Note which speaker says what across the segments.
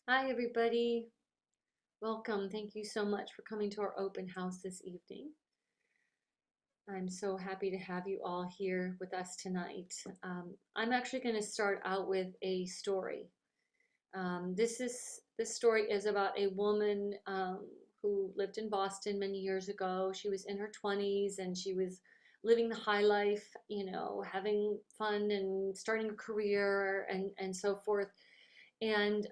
Speaker 1: Hi, everybody. Welcome. Thank you so much for coming to our open house this evening. I'm so happy to have you all here with us tonight. I'm actually going to start out with a story. This story is about a woman who lived in Boston many years ago. She was in her 20s and she was living the high life, having fun and starting a career and so forth. And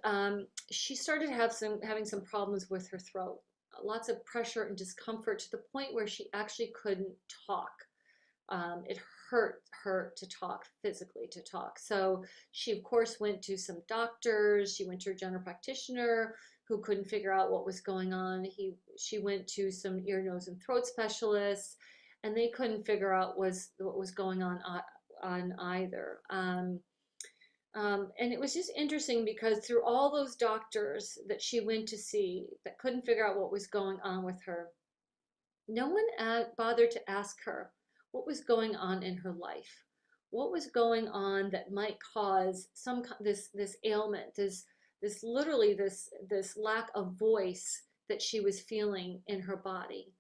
Speaker 1: she started having some problems with her throat, lots of pressure and discomfort to the point where she actually couldn't talk. It hurt her to talk, physically to talk. So she, of course, went to some doctors. She went to her general practitioner who couldn't figure out what was going on. She went to some ear, nose, and throat specialists, and they couldn't figure out what was going on either. And it was just interesting because through all those doctors that she went to see that couldn't figure out what was going on with her, no one bothered to ask her what was going on in her life, what was going on that might cause this ailment, this literally this lack of voice that she was feeling in her body.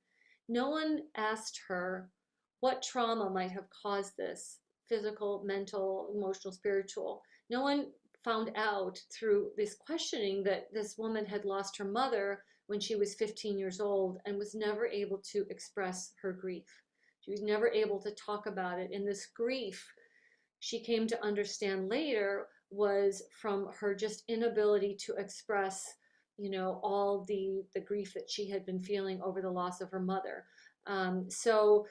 Speaker 1: No one asked her what trauma might have caused this, physical, mental, emotional, spiritual. No one found out through this questioning that this woman had lost her mother when she was 15 years old and was never able to express her grief. She was never able to talk about it. And this grief, she came to understand later, was from her just inability to express, all the grief that she had been feeling over the loss of her mother. So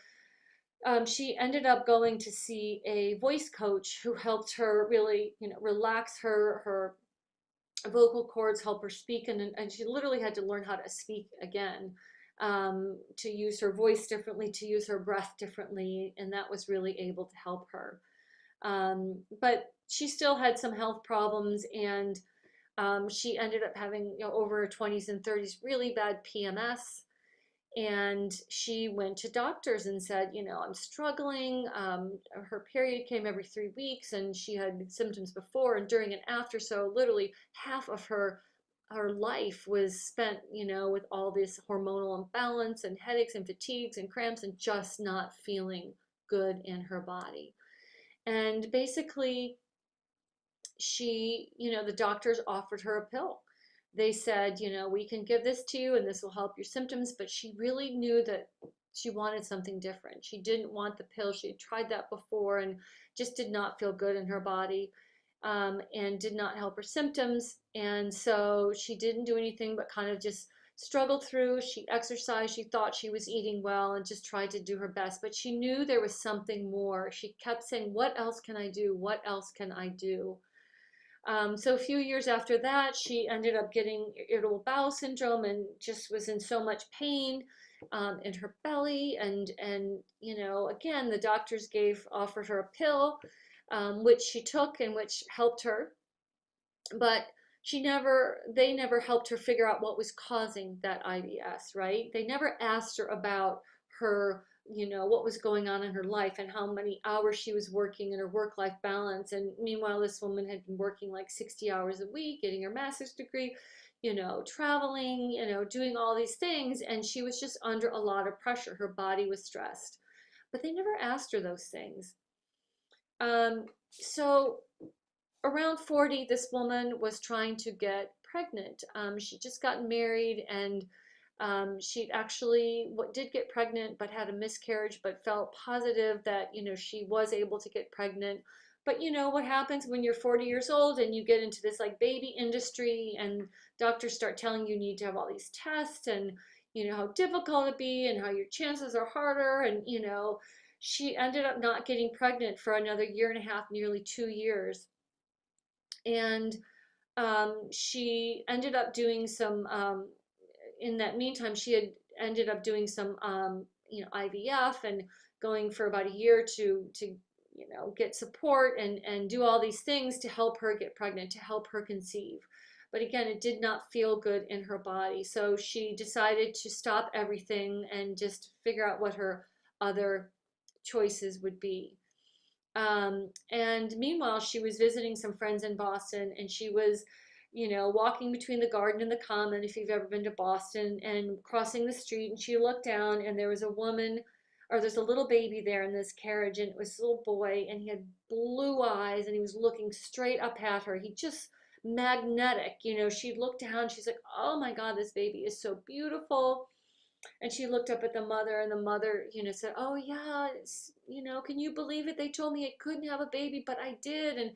Speaker 1: she ended up going to see a voice coach who helped her really, relax her vocal cords, help her speak, and she literally had to learn how to speak again, to use her voice differently, to use her breath differently, and that was really able to help her. But she still had some health problems, and she ended up having, over her 20s and 30s, really bad PMS. And she went to doctors and said, I'm struggling. Her period came every 3 weeks, and she had symptoms before and during and after. So literally half of her life was spent, with all this hormonal imbalance and headaches and fatigues and cramps and just not feeling good in her body. And basically, the doctors offered her a pill. They said, we can give this to you and this will help your symptoms. But she really knew that she wanted something different. She didn't want the pill. She had tried that before and just did not feel good in her body, and did not help her symptoms. And so she didn't do anything but kind of just struggled through. She exercised. She thought she was eating well and just tried to do her best. But she knew there was something more. She kept saying, what else can I do? What else can I do? So a few years after that, she ended up getting irritable bowel syndrome and just was in so much pain, in her belly. And again, the doctors offered her a pill, which she took and which helped her. But they never helped her figure out what was causing that IBS, right? They never asked her about her, what was going on in her life and how many hours she was working and her work-life balance. And meanwhile, this woman had been working like 60 hours a week, getting her master's degree, traveling, doing all these things. And she was just under a lot of pressure. Her body was stressed. But they never asked her those things. So around 40, this woman was trying to get pregnant. She just got married, and she actually did get pregnant, but had a miscarriage, but felt positive that, she was able to get pregnant. But what happens when you're 40 years old and you get into this like baby industry and doctors start telling you need to have all these tests and how difficult it be and how your chances are harder. And she ended up not getting pregnant for another year and a half, nearly 2 years. And she ended up doing some, in that meantime, she had ended up doing some, IVF and going for about a year to get support and do all these things to help her get pregnant, to help her conceive. But again, it did not feel good in her body. So she decided to stop everything and just figure out what her other choices would be. And meanwhile, she was visiting some friends in Boston, and she was, walking between the garden and the common, if you've ever been to Boston, and crossing the street. And she looked down, and there was a woman, or there's a little baby there in this carriage, and it was a little boy, and he had blue eyes, and he was looking straight up at her. He just magnetic. She looked down, she's like, oh my God, this baby is so beautiful. And she looked up at the mother, and the mother, said, oh yeah, can you believe it? They told me I couldn't have a baby, but I did. And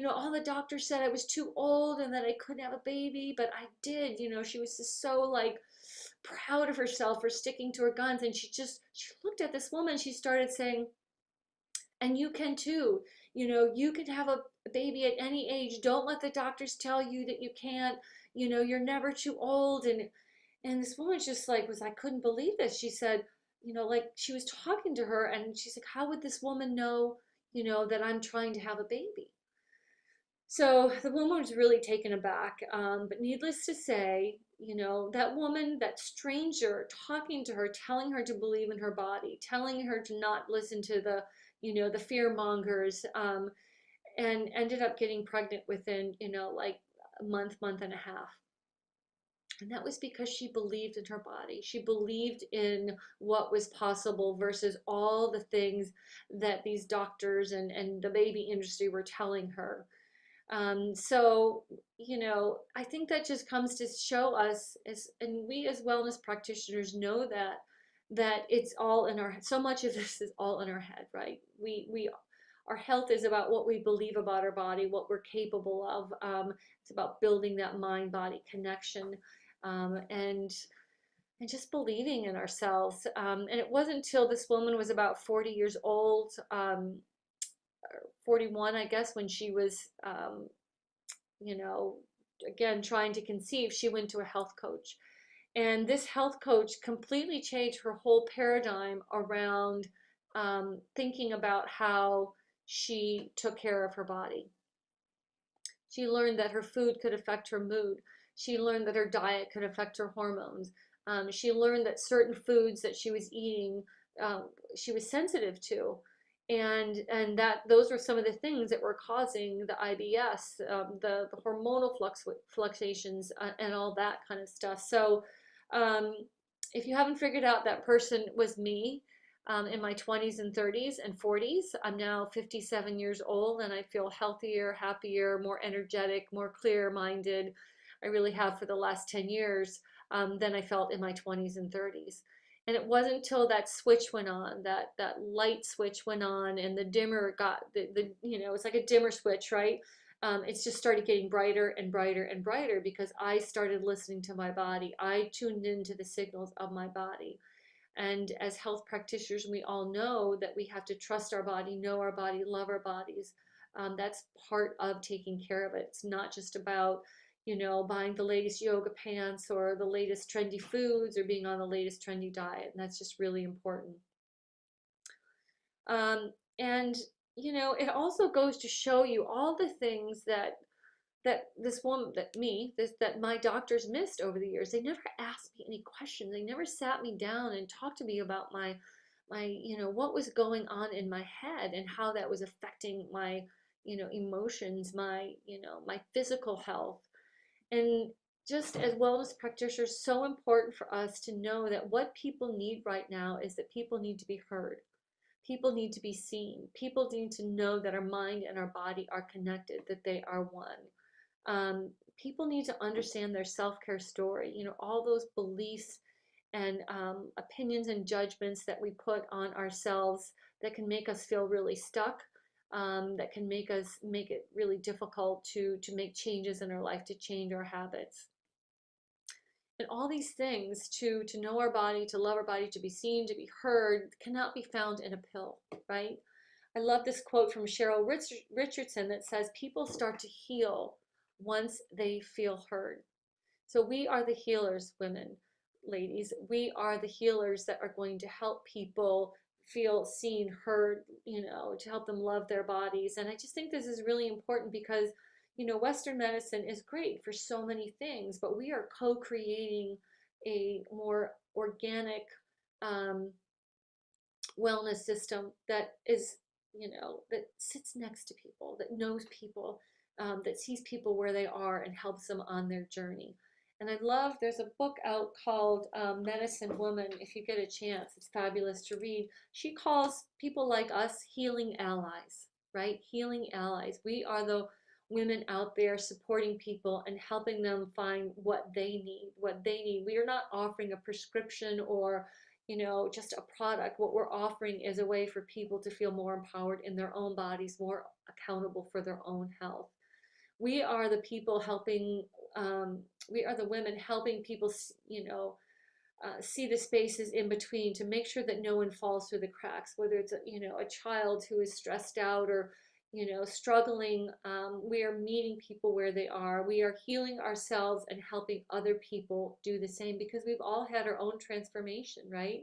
Speaker 1: all the doctors said I was too old and that I couldn't have a baby, but I did. She was just so like proud of herself for sticking to her guns. And she looked at this woman, she started saying, and you can too. You can have a baby at any age. Don't let the doctors tell you that you can't. You're never too old. And this woman just like I couldn't believe this. She said, like she was talking to her, and she's like, how would this woman know, that I'm trying to have a baby? So the woman was really taken aback. But needless to say, that woman, that stranger talking to her, telling her to believe in her body, telling her to not listen to the fear mongers, and ended up getting pregnant within, like a month and a half. And that was because she believed in her body. She believed in what was possible versus all the things that these doctors and the baby industry were telling her. So, I think that just comes to show us, and we as wellness practitioners know that it's all in our, so much of this is all in our head, right? Our health is about what we believe about our body, what we're capable of. It's about building that mind-body connection, and just believing in ourselves. And it wasn't until this woman was about 40 years old, 41, I guess, when she was, you know, again, trying to conceive, she went to a health coach. And this health coach completely changed her whole paradigm around thinking about how she took care of her body. She learned that her food could affect her mood. She learned that her diet could affect her hormones. She learned that certain foods that she was eating, she was sensitive to, and that those were some of the things that were causing the IBS, the hormonal fluctuations, and all that kind of stuff. So, um, if you haven't figured out, that person was me, in my 20s and 30s and 40s. I'm now 57 years old, and I feel healthier, happier, more energetic, more clear-minded. I really have for the last 10 years, than I felt in my 20s and 30s. And it wasn't until that switch went on, that light switch went on, and the dimmer got it's like a dimmer switch, right? It's just started getting brighter and brighter and brighter because I started listening to my body. I tuned into the signals of my body. And as health practitioners, we all know that we have to trust our body, know our body, love our bodies. That's part of taking care of it. It's not just about, buying the latest yoga pants or the latest trendy foods or being on the latest trendy diet. And that's just really important. And, it also goes to show you all the things that this woman, that my doctors missed over the years. They never asked me any questions. They never sat me down and talked to me about my what was going on in my head and how that was affecting my emotions, my physical health. And just as wellness practitioners, so important for us to know that what people need right now is that people need to be heard. People need to be seen. People need to know that our mind and our body are connected, that they are one. People need to understand their self-care story. All those beliefs and opinions and judgments that we put on ourselves that can make us feel really stuck, that can make it really difficult to make changes in our life, to change our habits. And all these things, to know our body, to love our body, to be seen, to be heard, cannot be found in a pill, right? I love this quote from Cheryl Richardson that says, people start to heal once they feel heard. So we are the healers, women, ladies. We are the healers that are going to help people feel seen, heard, to help them love their bodies. And I just think this is really important because, Western medicine is great for so many things, but we are co-creating a more organic, um, wellness system that is, that sits next to people, that knows people, that sees people where they are and helps them on their journey. And I love, there's a book out called Medicine Woman. If you get a chance, it's fabulous to read. She calls people like us healing allies, right? Healing allies. We are the women out there supporting people and helping them find what they need, what they need. We are not offering a prescription or, just a product. What we're offering is a way for people to feel more empowered in their own bodies, more accountable for their own health. We are the people helping, we are the women helping people, see the spaces in between to make sure that no one falls through the cracks, whether it's a child who is stressed out or struggling. We are meeting people where they are. We are healing ourselves and helping other people do the same because we've all had our own transformation, right?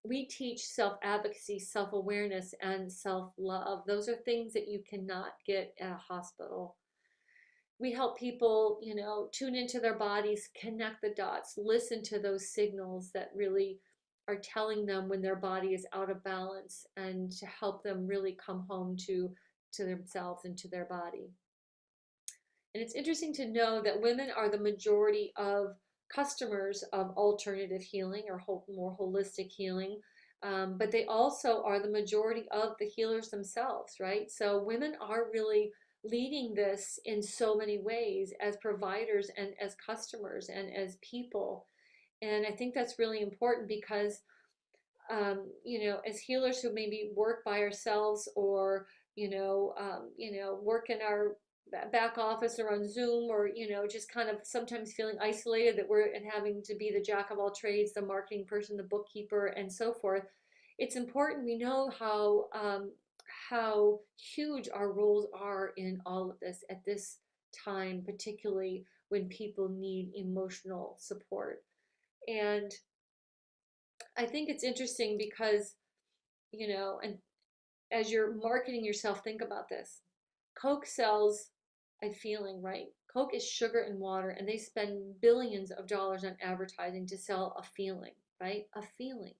Speaker 1: We teach self-advocacy, self-awareness, and self-love. Those are things that you cannot get at a hospital. We help people, tune into their bodies, connect the dots, listen to those signals that really are telling them when their body is out of balance, and to help them really come home to themselves and to their body. And it's interesting to know that women are the majority of customers of alternative healing or more holistic healing. But they also are the majority of the healers themselves, right? So women are really leading this in so many ways as providers and as customers and as people. And I think that's really important because, as healers who maybe work by ourselves or, work in our back office or on Zoom or, just kind of sometimes feeling isolated that we're and having to be the jack of all trades, the marketing person, the bookkeeper, and so forth. It's important we know how huge our roles are in all of this at this time, particularly when people need emotional support. And I think it's interesting because, and as you're marketing yourself, think about this. Coke sells a feeling, right? Coke is sugar and water, and they spend billions of dollars on advertising to sell a feeling, right? A feeling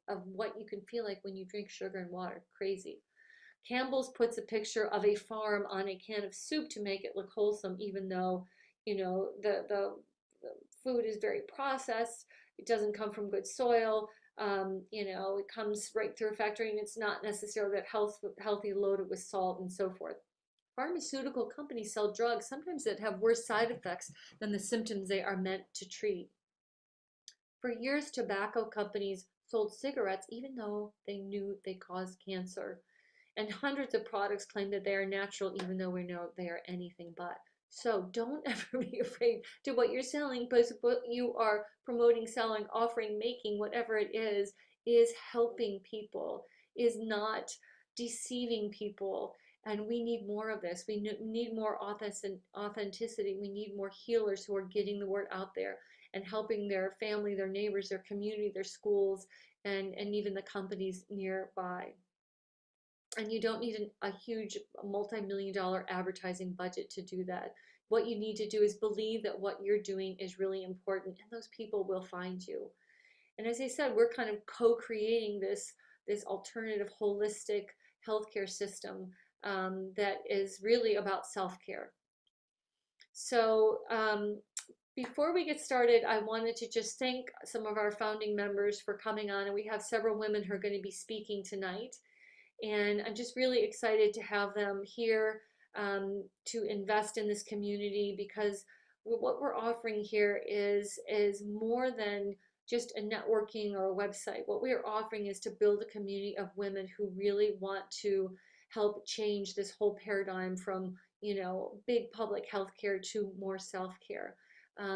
Speaker 1: of what you can feel like when you drink sugar and water. Crazy. Campbell's puts a picture of a farm on a can of soup to make it look wholesome, even though, the food is very processed. It doesn't come from good soil. It comes right through a factory, and it's not necessarily that healthy, loaded with salt and so forth. Pharmaceutical companies sell drugs sometimes that have worse side effects than the symptoms they are meant to treat. For years, tobacco companies sold cigarettes even though they knew they caused cancer. And hundreds of products claim that they are natural, even though we know they are anything but. So don't ever be afraid to what you're selling, because what you are promoting, selling, offering, making, whatever it is helping people, is not deceiving people. And we need more of this. We need more authenticity. We need more healers who are getting the word out there and helping their family, their neighbors, their community, their schools, and even the companies nearby. And you don't need a huge multi-million-dollar advertising budget to do that. What you need to do is believe that what you're doing is really important, and those people will find you. And as I said, we're kind of co-creating this alternative holistic healthcare system that is really about self-care. So before we get started, I wanted to just thank some of our founding members for coming on, and we have several women who are going to be speaking tonight. And I'm just really excited to have them here to invest in this community, because what we're offering here is more than just a networking or a website. What we are offering is to build a community of women who really want to help change this whole paradigm from, big public health care to more self-care.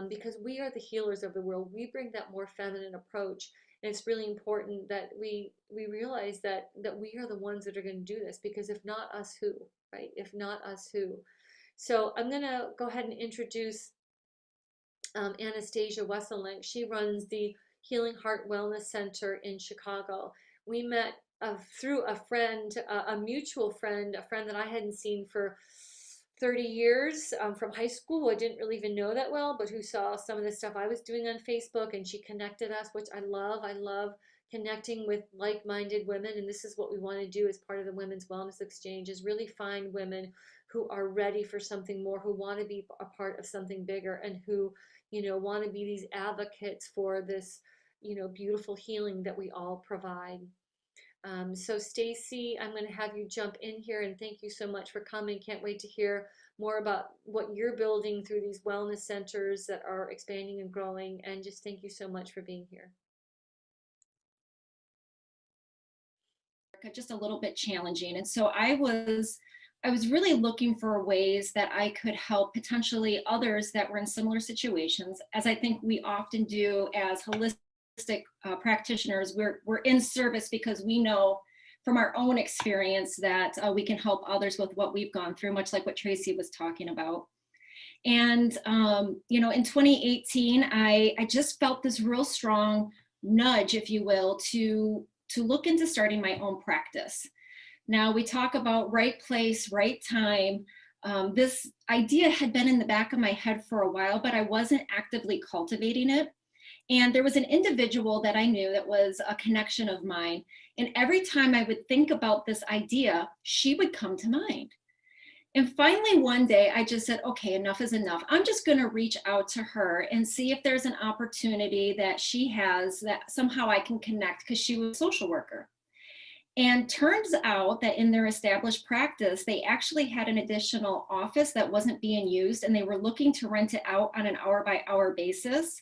Speaker 1: Because we are the healers of the world. We bring that more feminine approach. And it's really important that we realize that we are the ones that are going to do this, because if not us, who, right? If not us, who? So I'm going to go ahead and introduce Anastasia Wesselink. She runs the Healing Heart Wellness Center in Chicago. We met through a friend, a mutual friend, a friend that I hadn't seen for 30 years from high school. I didn't really even know that well, but who saw some of the stuff I was doing on Facebook, and she connected us, which I love. I love connecting with like-minded women, and this is what we want to do as part of the Women's Wellness Exchange, is really find women who are ready for something more, who want to be a part of something bigger, and who, want to be these advocates for this, beautiful healing that we all provide. So Stacy, I'm going to have you jump in here, and thank you so much for coming. Can't wait to hear more about what you're building through these wellness centers that are expanding and growing. And just thank you so much for being here.
Speaker 2: Just a little bit challenging. And so I was really looking for ways that I could help potentially others that were in similar situations, as I think we often do as holistic practitioners. We're in service because we know from our own experience that we can help others with what we've gone through, much like what Tracy was talking about. And in 2018, I just felt this real strong nudge, if you will, to look into starting my own practice. Now, we talk about right place, right time. This idea had been in the back of my head for a while, but I wasn't actively cultivating it. And there was an individual that I knew that was a connection of mine. And every time I would think about this idea, she would come to mind. And finally, one day, I just said, okay, enough is enough. I'm just going to reach out to her and see if there's an opportunity that she has that somehow I can connect, because she was a social worker. And turns out that in their established practice, they actually had an additional office that wasn't being used, and they were looking to rent it out on an hour by hour basis.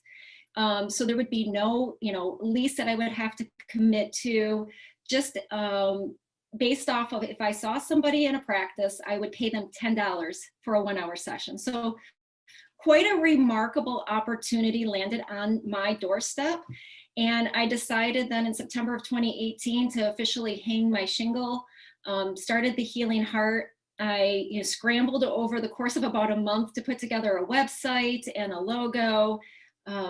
Speaker 2: So there would be no, lease that I would have to commit to. Just based off of, if I saw somebody in a practice, I would pay them $10 for a 1 hour session. So quite a remarkable opportunity landed on my doorstep. And I decided then in September of 2018 to officially hang my shingle, started the Healing Heart. I scrambled over the course of about a month to put together a website and a logo.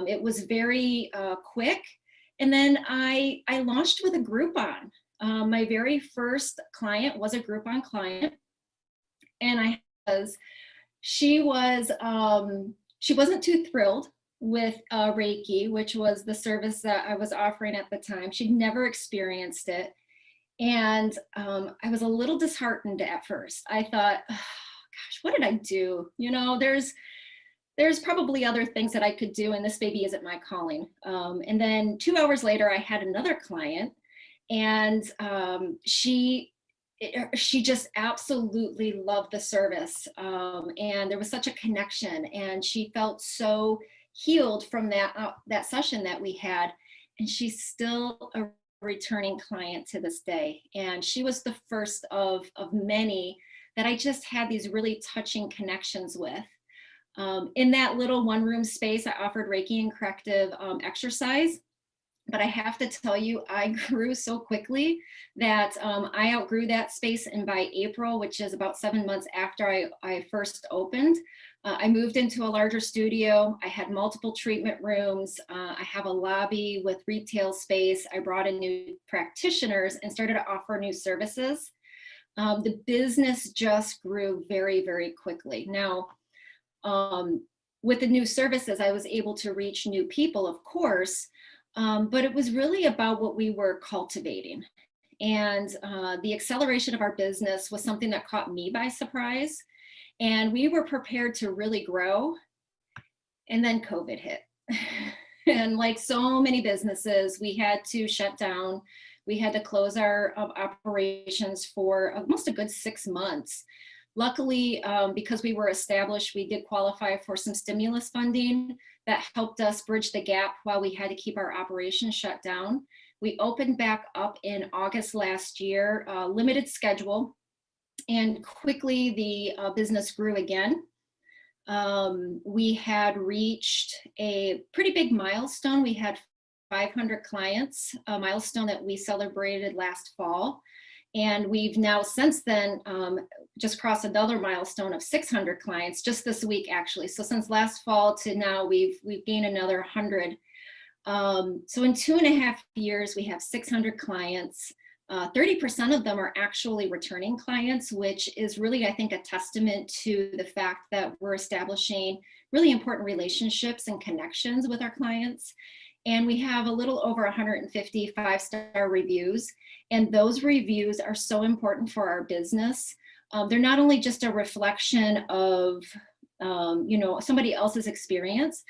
Speaker 2: It was very quick. And then I launched with a Groupon. My very first client was a Groupon client. And she wasn't too thrilled with Reiki, which was the service that I was offering at the time. She'd never experienced it. And I was a little disheartened at first. I thought, oh, gosh, what did I do? There's probably other things that I could do, and this maybe isn't my calling. And then 2 hours later, I had another client, and she just absolutely loved the service. And there was such a connection, and she felt so healed from that session that we had. And she's still a returning client to this day. And she was the first of many that I just had these really touching connections with. In that little one-room space, I offered Reiki and corrective exercise. But I have to tell you, I grew so quickly that I outgrew that space. And by April, which is about 7 months after I first opened, I moved into a larger studio. I had multiple treatment rooms. I have a lobby with retail space. I brought in new practitioners and started to offer new services. The business just grew very, very quickly. Now, with the new services, I was able to reach new people, of course, but it was really about what we were cultivating. And the acceleration of our business was something that caught me by surprise. And we were prepared to really grow. And then COVID hit. And like so many businesses, we had to shut down. We had to close our operations for almost a good 6 months. Luckily, because we were established, we did qualify for some stimulus funding that helped us bridge the gap while we had to keep our operations shut down. We opened back up in August last year, limited schedule, and quickly the business grew again. We had reached a pretty big milestone. We had 500 clients, a milestone that we celebrated last fall. And we've now since then just crossed another milestone of 600 clients just this week, actually. So since last fall to now, we've gained another 100. So in 2.5 years, we have 600 clients. 30% of them are actually returning clients, which is really, I think, a testament to the fact that we're establishing really important relationships and connections with our clients. And we have a little over 150 5-star reviews. And those reviews are so important for our business. They're not only just a reflection of, somebody else's experience,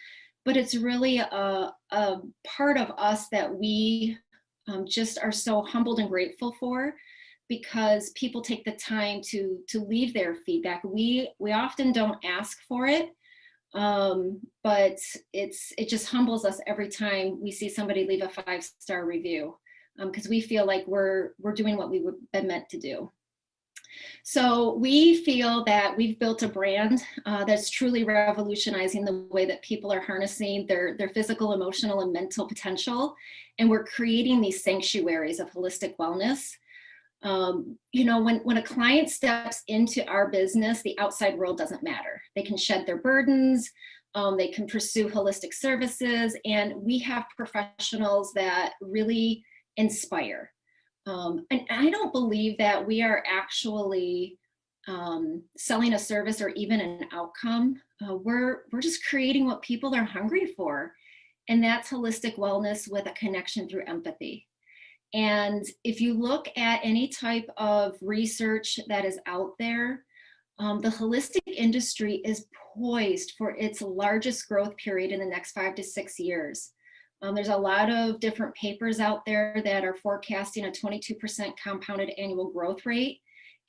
Speaker 2: but it's really a part of us that we just are so humbled and grateful for, because people take the time to leave their feedback. We often don't ask for it, but it just humbles us every time we see somebody leave a 5-star review, because we feel like we're doing what we've been meant to do. So we feel that we've built a brand that's truly revolutionizing the way that people are harnessing their physical, emotional, and mental potential. And we're creating these sanctuaries of holistic wellness. When a client steps into our business, the outside world doesn't matter. They can shed their burdens, they can pursue holistic services, and we have professionals that really inspire. And I don't believe that we are actually selling a service or even an outcome. We're just creating what people are hungry for, and that's holistic wellness with a connection through empathy. And if you look at any type of research that is out there, the holistic industry is poised for its largest growth period in the next 5 to 6 years. There's a lot of different papers out there that are forecasting a 22% compounded annual growth rate,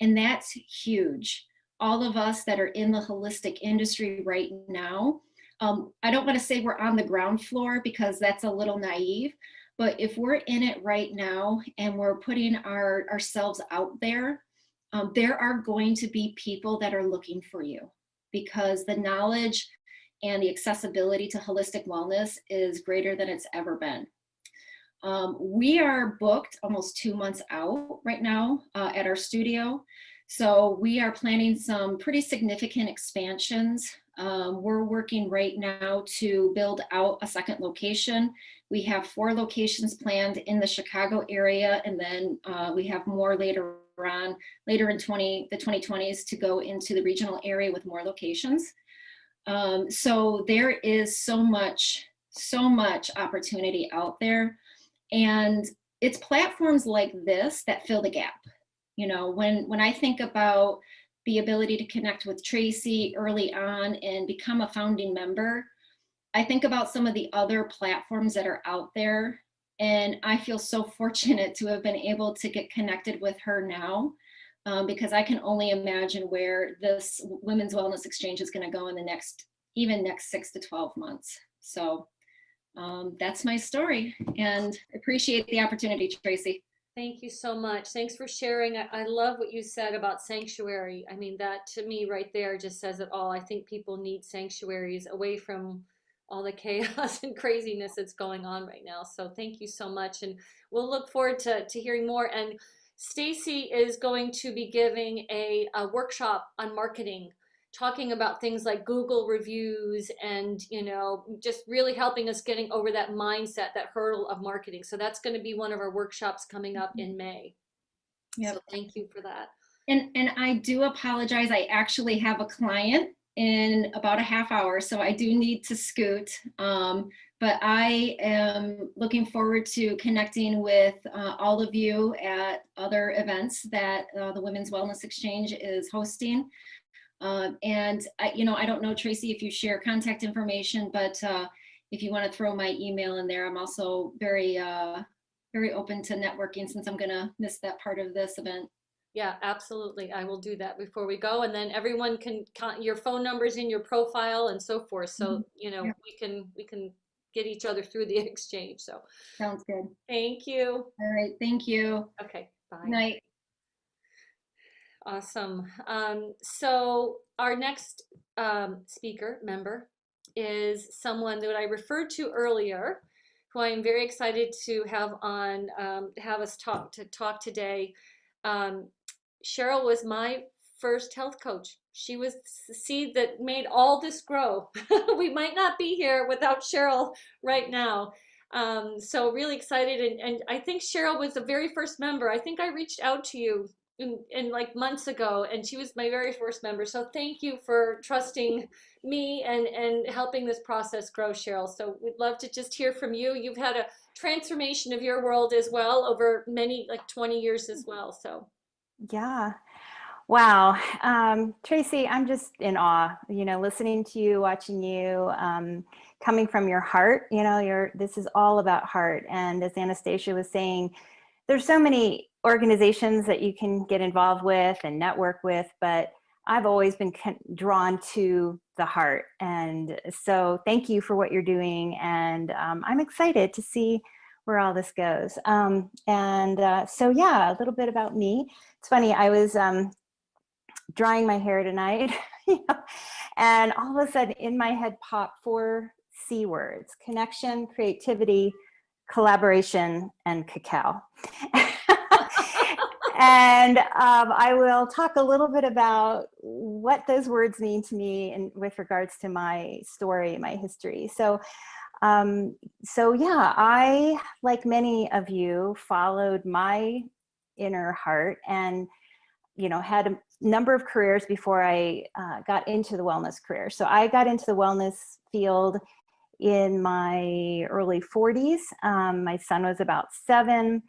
Speaker 2: and that's huge. All of us that are in the holistic industry right now, I don't want to say we're on the ground floor because that's a little naive, but if we're in it right now and we're putting ourselves out there, there are going to be people that are looking for you, because the knowledge and the accessibility to holistic wellness is greater than it's ever been. We are booked almost 2 months out right now at our studio. So we are planning some pretty significant expansions. We're working right now to build out a second location. We have 4 locations planned in the Chicago area, and then we have more later in the 2020s to go into the regional area with more locations. So there is so much opportunity out there, and it's platforms like this that fill the gap. When I think about the ability to connect with Tracy early on and become a founding member, I think about some of the other platforms that are out there, and I feel so fortunate to have been able to get connected with her now. Because I can only imagine where this Women's Wellness Exchange is going to go in the next 6 to 12 months. So that's my story, and appreciate the opportunity, Tracy.
Speaker 1: Thank you so much. Thanks for sharing. I love what you said about sanctuary. I mean, that to me right there just says it all. I think people need sanctuaries away from all the chaos and craziness that's going on right now. So thank you so much. And we'll look forward to hearing more. And Stacy is going to be giving a workshop on marketing, talking about things like Google reviews and, just really helping us getting over that mindset, that hurdle of marketing. So that's going to be one of our workshops coming up in May.
Speaker 2: Yep.
Speaker 1: So thank you for that.
Speaker 2: And I do apologize. I actually have a client in about a half hour, so I do need to scoot. But I am looking forward to connecting with all of you at other events that the Women's Wellness Exchange is hosting. And I don't know, Tracy, if you share contact information, but if you want to throw my email in there, I'm also very open to networking, since I'm going to miss that part of this event.
Speaker 1: Yeah, absolutely. I will do that before we go. And then everyone can your phone numbers in your profile and so forth. So,
Speaker 2: Yeah.
Speaker 1: we can get each other through the exchange. So
Speaker 2: Sounds good.
Speaker 1: thank you.
Speaker 2: All right. Thank you.
Speaker 1: Okay, bye.
Speaker 2: Night.
Speaker 1: Awesome. So our next member is someone that I referred to earlier, who I am very excited to have on, have us talk today. Cheryl was my first health coach. She was the seed that made all this grow. We might not be here without Cheryl right now. So really excited. And I think Cheryl was the very first member. I think I reached out to you in like months ago, and she was my very first member. So thank you for trusting me and helping this process grow, Cheryl. So we'd love to just hear from you. You've had a transformation of your world as well over many, like 20 years as well. So
Speaker 3: Yeah. Wow. Tracy, I'm just in awe, listening to you, watching you, coming from your heart, this is all about heart. And as Anastasia was saying, there's so many organizations that you can get involved with and network with, but I've always been drawn to the heart. And so thank you for what you're doing. And I'm excited to see where all this goes. So yeah, a little bit about me. It's funny, I was drying my hair tonight, and all of a sudden in my head popped 4 C words: connection, creativity, collaboration, and cacao. And I will talk a little bit about what those words mean to me and with regards to my story, my history. So yeah, I, like many of you, followed my inner heart and had a number of careers before I got into the wellness career. So I got into the wellness field in my early 40s. My son was about 7,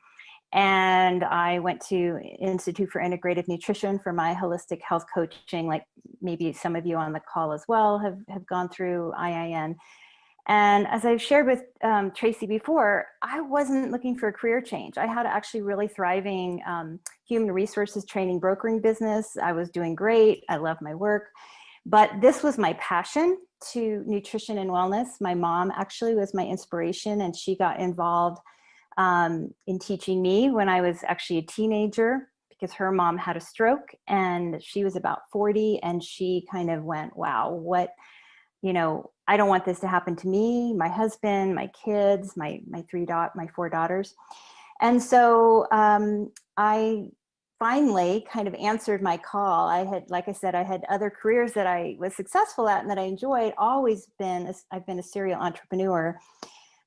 Speaker 3: and I went to Institute for Integrative Nutrition for my holistic health coaching, like maybe some of you on the call as well have gone through IIN. And as I've shared with Tracy before, I wasn't looking for a career change. I had actually really thriving human resources training brokering business. I was doing great. I love my work. But this was my passion, to nutrition and wellness. My mom actually was my inspiration, and she got involved in teaching me when I was actually a teenager, because her mom had a stroke and she was about 40, and she kind of went, wow, I don't want this to happen to me, my husband, my kids, my 4 daughters. And so I finally kind of answered my call. Like I said, I had other careers that I was successful at and that I enjoyed. I've been a serial entrepreneur.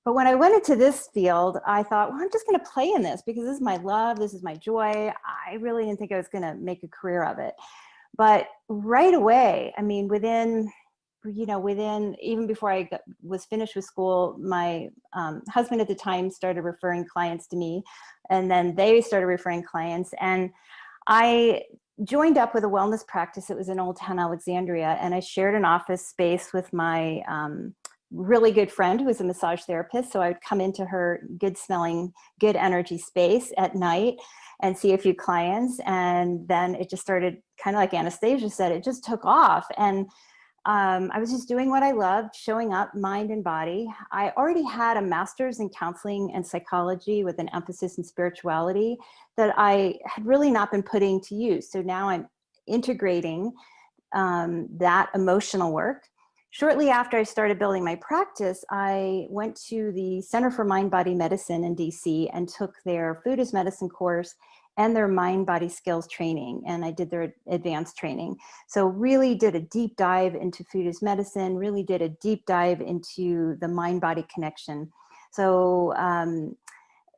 Speaker 3: But when I went into this field, I thought, well, I'm just going to play in this because this is my love, this is my joy. I really didn't think I was going to make a career of it. But right away, I mean, within even before I was finished with school, my husband at the time started referring clients to me, and then they started referring clients. And I joined up with a wellness practice. It was in Old Town Alexandria, and I shared an office space with my really good friend who was a massage therapist. So I would come into her good smelling, good energy space at night and see a few clients. And then it just started, kind of like Anastasia said, it just took off. And I was just doing what I loved, showing up, mind and body. I already had a master's in counseling and psychology with an emphasis in spirituality that I had really not been putting to use. So now I'm integrating that emotional work. Shortly after I started building my practice, I went to the Center for Mind Body Medicine in DC and took their Food as Medicine course and their mind body skills training, and I did their advanced training. So really did a deep dive into food as medicine, really did a deep dive into the mind body connection. So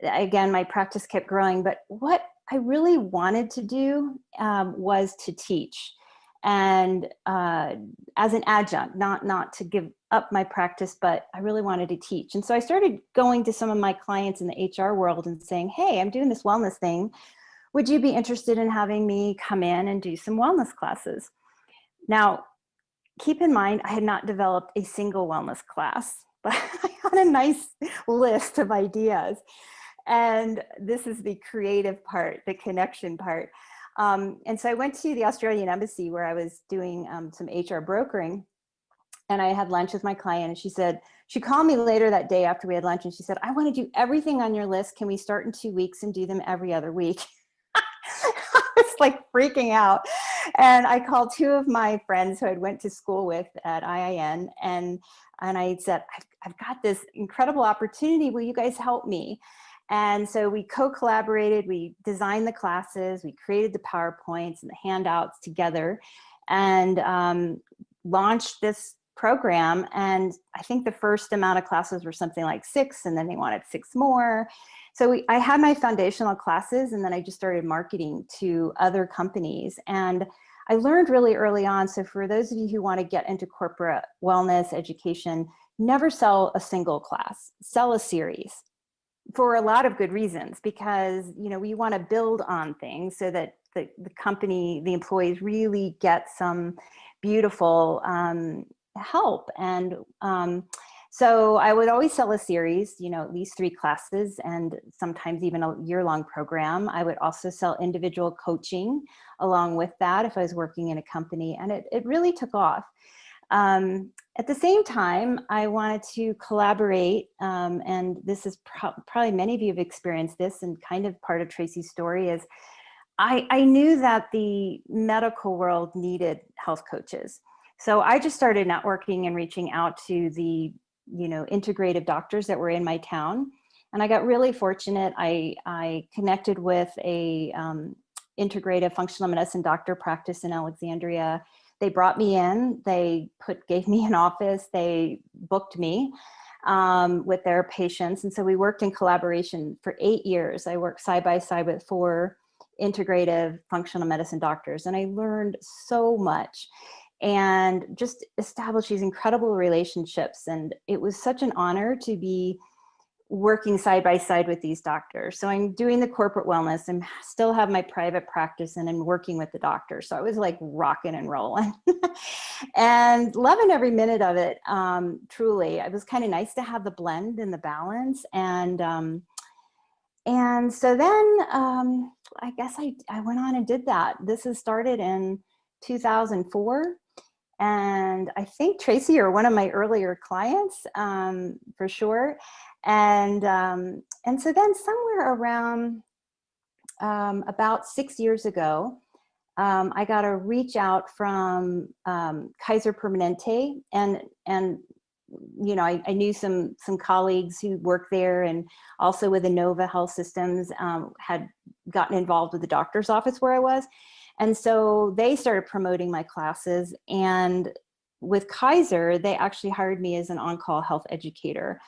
Speaker 3: again, my practice kept growing, but what I really wanted to do was to teach. And as an adjunct, not to give up my practice, but I really wanted to teach. And so I started going to some of my clients in the HR world and saying, hey, I'm doing this wellness thing. Would you be interested in having me come in and do some wellness classes? Now, keep in mind, I had not developed a single wellness class, but I had a nice list of ideas. And this is the creative part, the connection part. And so I went to the Australian Embassy where I was doing some HR brokering, and I had lunch with my client, and she called me later that day after we had lunch, and she said, I want to do everything on your list. Can we start in 2 weeks and do them every other week? I was like freaking out. And I called 2 of my friends who I went to school with at IIN, and I said, I've got this incredible opportunity. Will you guys help me? And so we co-collaborated, we designed the classes, we created the PowerPoints and the handouts together, and launched this program. And I think the first amount of classes were something like 6, and then they wanted 6 more. So I had my foundational classes, and then I just started marketing to other companies. And I learned really early on, so for those of you who want to get into corporate wellness education, never sell a single class, sell a series, for a lot of good reasons, because we want to build on things so that the company, the employees really get some beautiful help. And so I would always sell a series, you know, at least 3 classes and sometimes even a year-long program. I would also sell individual coaching along with that if I was working in a company, and it really took off. At the same time, I wanted to collaborate, and this is probably many of you have experienced this, and kind of part of Tracy's story is I knew that the medical world needed health coaches. So I just started networking and reaching out to the, you know, integrative doctors that were in my town. And I got really fortunate. I connected with a integrative functional medicine doctor practice in Alexandria. They brought me in, they gave me an office, they booked me with their patients. And so we worked in collaboration for 8 years. I worked side by side with 4 integrative functional medicine doctors, and I learned so much and just established these incredible relationships. And it was such an honor to be working side by side with these doctors. So I'm doing the corporate wellness and still have my private practice, and I'm working with the doctor. So I was like rocking and rolling and loving every minute of it. Truly, it was kind of nice to have the blend and the balance. And so then I guess I went on and did that. This has started in 2004. And I think Tracy, you're one of my earlier clients for sure. And so then somewhere around about 6 years ago, I got a reach out from Kaiser Permanente, and you know, I knew some colleagues who worked there, and also with Inova Health Systems, had gotten involved with the doctor's office where I was. And so they started promoting my classes, and with Kaiser, they actually hired me as an on-call health educator.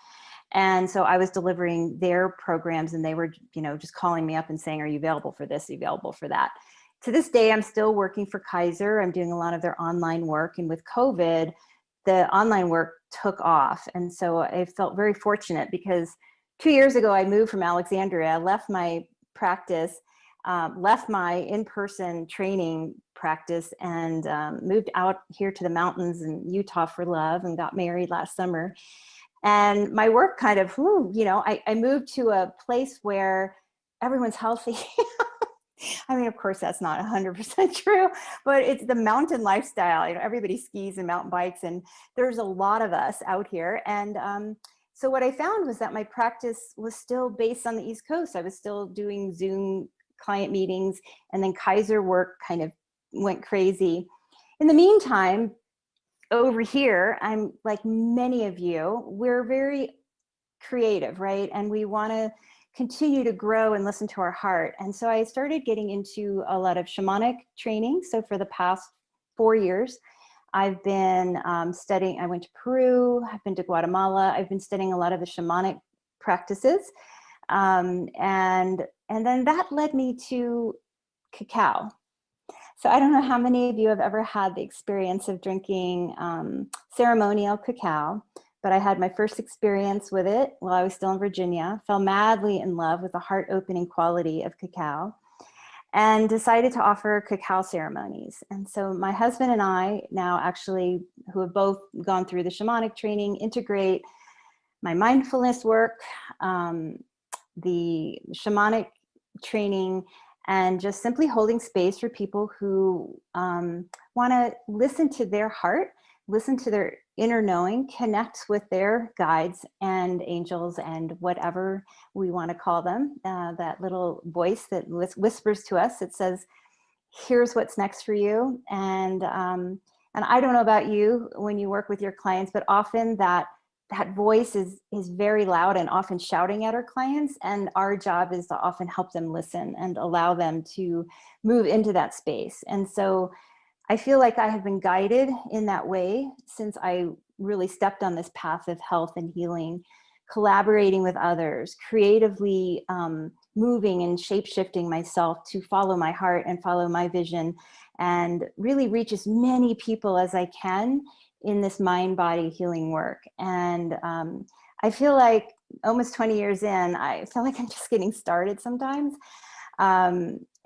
Speaker 3: And so I was delivering their programs, and they were, you know, just calling me up and saying, are you available for this? Are you available for that? To this day, I'm still working for Kaiser. I'm doing a lot of their online work. And with COVID, the online work took off. And so I felt very fortunate because 2 years ago, I moved from Alexandria, left my practice, left my in-person training practice, and moved out here to the mountains in Utah for love, and got married last summer. And my work kind of, you know, I moved to a place where everyone's healthy. I mean, of course, that's not 100% true, but it's the mountain lifestyle. You know, everybody skis and mountain bikes, and there's a lot of us out here. And so what I found was that my practice was still based on the East Coast. I was still doing Zoom client meetings, and then Kaiser work kind of went crazy. In the meantime, over here, I'm like many of you, we're very creative, right? And we want to continue to grow and listen to our heart. And so I started getting into a lot of shamanic training. So for the past 4 years, I've been studying. I went to Peru, I've been to Guatemala. I've been studying a lot of the shamanic practices. And then that led me to cacao. So I don't know how many of you have ever had the experience of drinking ceremonial cacao, but I had my first experience with it while I was still in Virginia, fell madly in love with the heart-opening quality of cacao, and decided to offer cacao ceremonies. And so my husband and I now actually, who have both gone through the shamanic training, integrate my mindfulness work, the shamanic training, and just simply holding space for people who want to listen to their heart, listen to their inner knowing, connect with their guides and angels and whatever we want to call them, that little voice that whispers to us. It says, here's what's next for you. And I don't know about you when you work with your clients, but often that voice is very loud and often shouting at our clients. And our job is to often help them listen and allow them to move into that space. And so I feel like I have been guided in that way since I really stepped on this path of health and healing, collaborating with others, creatively moving and shape-shifting myself to follow my heart and follow my vision, and really reach as many people as I can in this mind-body healing work. And I feel like almost 20 years in, I feel like I'm just getting started sometimes.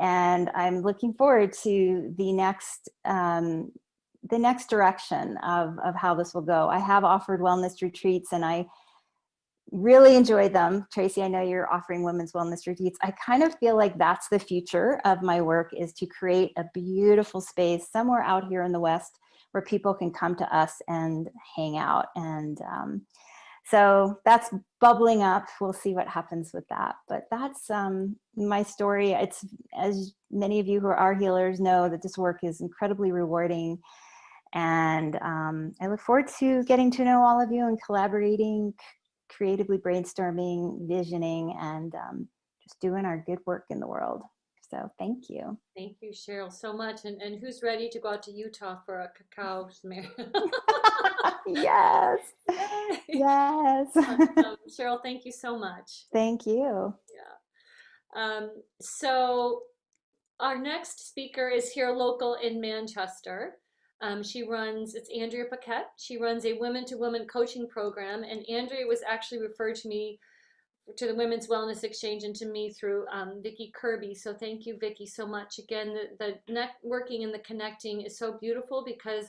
Speaker 3: and I'm looking forward to the next direction of how this will go. I have offered wellness retreats, and I really enjoyed them. Tracy, I know you're offering women's wellness retreats. I kind of feel like that's the future of my work, is to create a beautiful space somewhere out here in the West where people can come to us and hang out. And so that's bubbling up. We'll see what happens with that. But that's my story. It's, as many of you who are healers know, that this work is incredibly rewarding. And I look forward to getting to know all of you and collaborating, creatively brainstorming, visioning, and just doing our good work in the world. So thank you.
Speaker 1: Thank you, Cheryl, so much. And who's ready to go out to Utah for a cacao smear?
Speaker 3: Yes.
Speaker 1: Yay.
Speaker 3: Yes.
Speaker 1: Cheryl, thank you so much.
Speaker 3: Thank you.
Speaker 1: Yeah. So our next speaker is here local in Manchester. It's Andrea Paquette. She runs a women to women coaching program, and Andrea was actually referred to the Women's Wellness Exchange and to me through Vicki Kirby. So thank you, Vicki, so much. Again, the networking and the connecting is so beautiful, because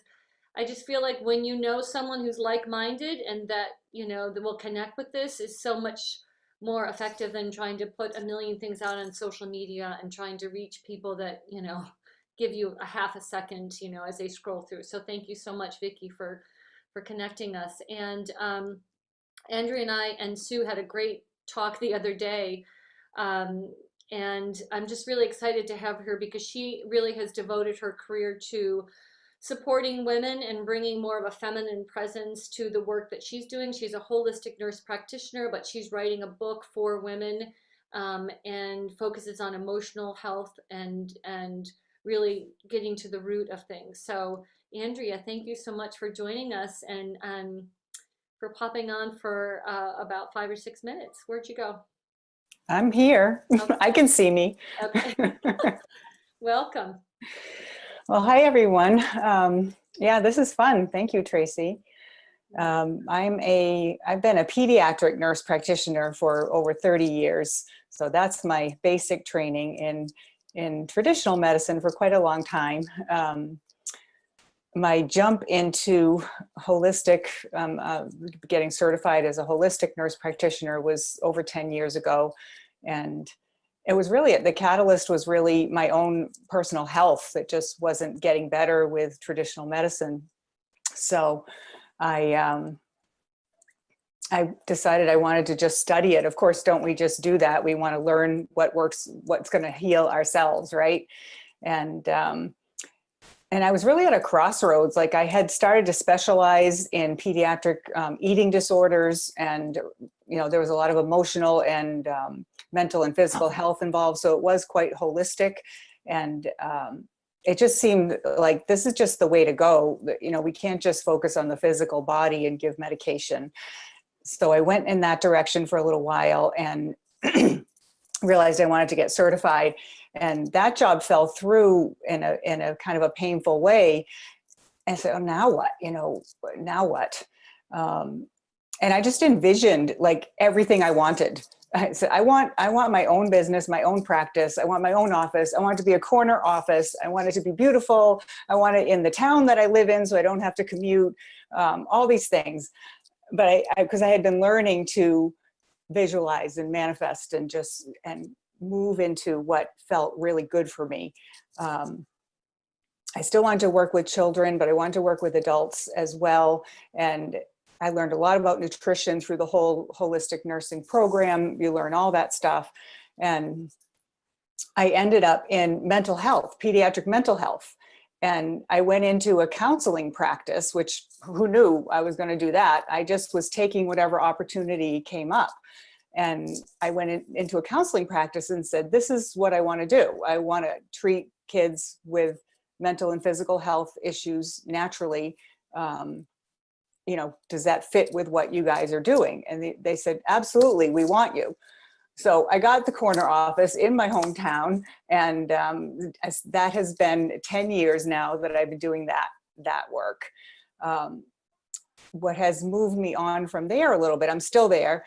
Speaker 1: I just feel like when you know someone who's like-minded and that, that will connect with this, is so much more effective than trying to put a million things out on social media and trying to reach people that, give you a half a second, as they scroll through. So thank you so much, Vicki, for connecting us. And Andrea and I and Sue had a great talk the other day. And I'm just really excited to have her, because she really has devoted her career to supporting women and bringing more of a feminine presence to the work that she's doing. She's a holistic nurse practitioner, but she's writing a book for women, and focuses on emotional health and really getting to the root of things. So Andrea, thank you so much for joining us, and for popping on for about 5 or 6 minutes. Where'd you go?
Speaker 4: I'm here.
Speaker 1: Okay.
Speaker 4: I can see me.
Speaker 1: Okay. Welcome.
Speaker 4: Well, hi, everyone. Yeah, this is fun. Thank you, Tracy. I've been a pediatric nurse practitioner for over 30 years. So that's my basic training in traditional medicine for quite a long time. My jump into holistic, getting certified as a holistic nurse practitioner was over 10 years ago. And it was really, the catalyst was really my own personal health that just wasn't getting better with traditional medicine. So I decided I wanted to just study it. Of course, don't we just do that? We want to learn what works, what's going to heal ourselves, right? And I was really at a crossroads. Like, I had started to specialize in pediatric eating disorders, and there was a lot of emotional and mental and physical health involved. So it was quite holistic, and it just seemed like this is just the way to go. We can't just focus on the physical body and give medication. So I went in that direction for a little while and realized I wanted to get certified. And that job fell through in a kind of a painful way. And so now what? Now what? And I just envisioned like everything I wanted. I said, I want my own business, my own practice. I want my own office. I want it to be a corner office. I want it to be beautiful. I want it in the town that I live in, so I don't have to commute. All these things. But because I had been learning to visualize and manifest and move into what felt really good for me. I still wanted to work with children, but I wanted to work with adults as well. And I learned a lot about nutrition through the whole holistic nursing program. You learn all that stuff. And I ended up in mental health, pediatric mental health. And I went into a counseling practice, which who knew I was going to do that? I just was taking whatever opportunity came up. And I went into a counseling practice and said, this is what I want to do. I want to treat kids with mental and physical health issues naturally. Does that fit with what you guys are doing? And they said, absolutely, we want you. So I got the corner office in my hometown, and that has been 10 years now that I've been doing that work. What has moved me on from there a little bit, I'm still there,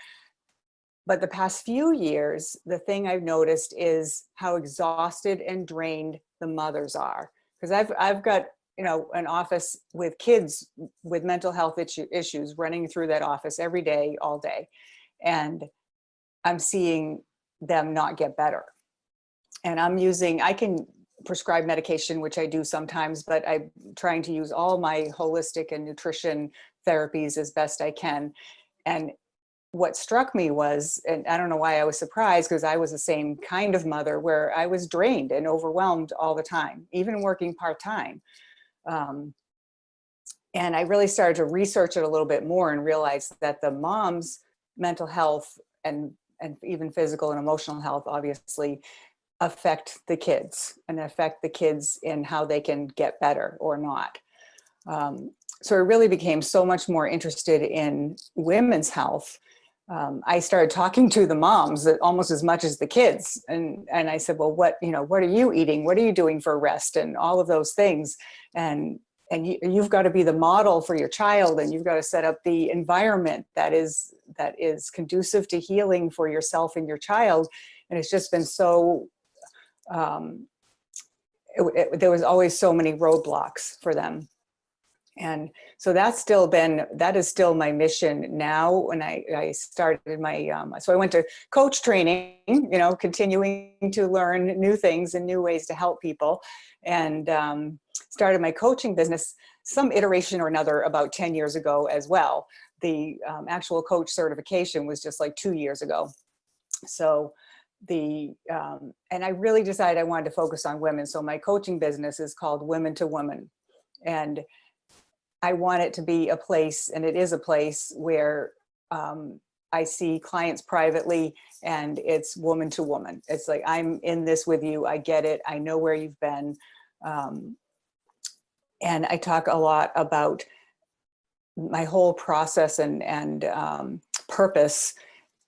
Speaker 4: but the past few years, the thing I've noticed is how exhausted and drained the mothers are. Because I've got, you know, an office with kids with mental health issues running through that office every day, all day. And I'm seeing them not get better. And I can prescribe medication, which I do sometimes, but I'm trying to use all my holistic and nutrition therapies as best I can. And what struck me was, and I don't know why I was surprised, because I was the same kind of mother where I was drained and overwhelmed all the time, even working part-time. And I really started to research it a little bit more and realized that the mom's mental health and even physical and emotional health obviously affect the kids and affect the kids in how they can get better or not. So I really became so much more interested in women's health. I started talking to the moms almost as much as the kids. And I said, well, what are you eating? What are you doing for rest? And all of those things. And you've got to be the model for your child, and you've got to set up the environment that is conducive to healing for yourself and your child. And it's just been so, there was always so many roadblocks for them. And so that is still my mission now. When I started my, so I went to coach training, continuing to learn new things and new ways to help people, and started my coaching business, some iteration or another, about 10 years ago as well. The actual coach certification was just like 2 years ago. So and I really decided I wanted to focus on women. So my coaching business is called Women to Women. And I want it to be a place, and it is a place, where I see clients privately, and it's woman to woman. It's like, I'm in this with you. I get it. I know where you've been. And I talk a lot about my whole process and purpose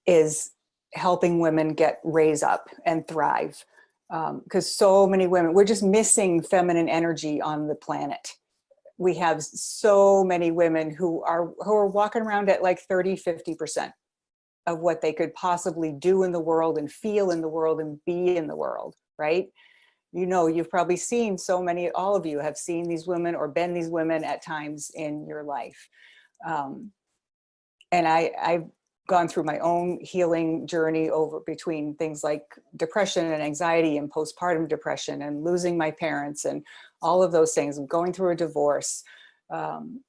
Speaker 4: is helping women raise up and thrive. Because so many women, we're just missing feminine energy on the planet. We have so many women who are walking around at like 30-50% of what they could possibly do in the world and feel in the world and be in the world, right? You've probably seen all of you have seen these women or been these women at times in your life. And I've gone through my own healing journey between things like depression and anxiety and postpartum depression and losing my parents and all of those things. I'm going through a divorce, and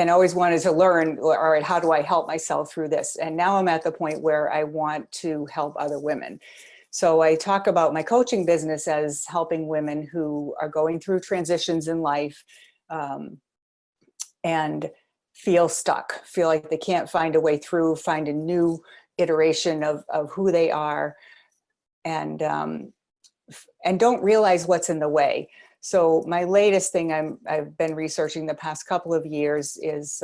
Speaker 4: always wanted to learn, all right, how do I help myself through this? And now I'm at the point where I want to help other women. So I talk about my coaching business as helping women who are going through transitions in life, and feel stuck, feel like they can't find a way through, find a new iteration of who they are, and don't realize what's in the way. So my latest thing I've been researching the past couple of years is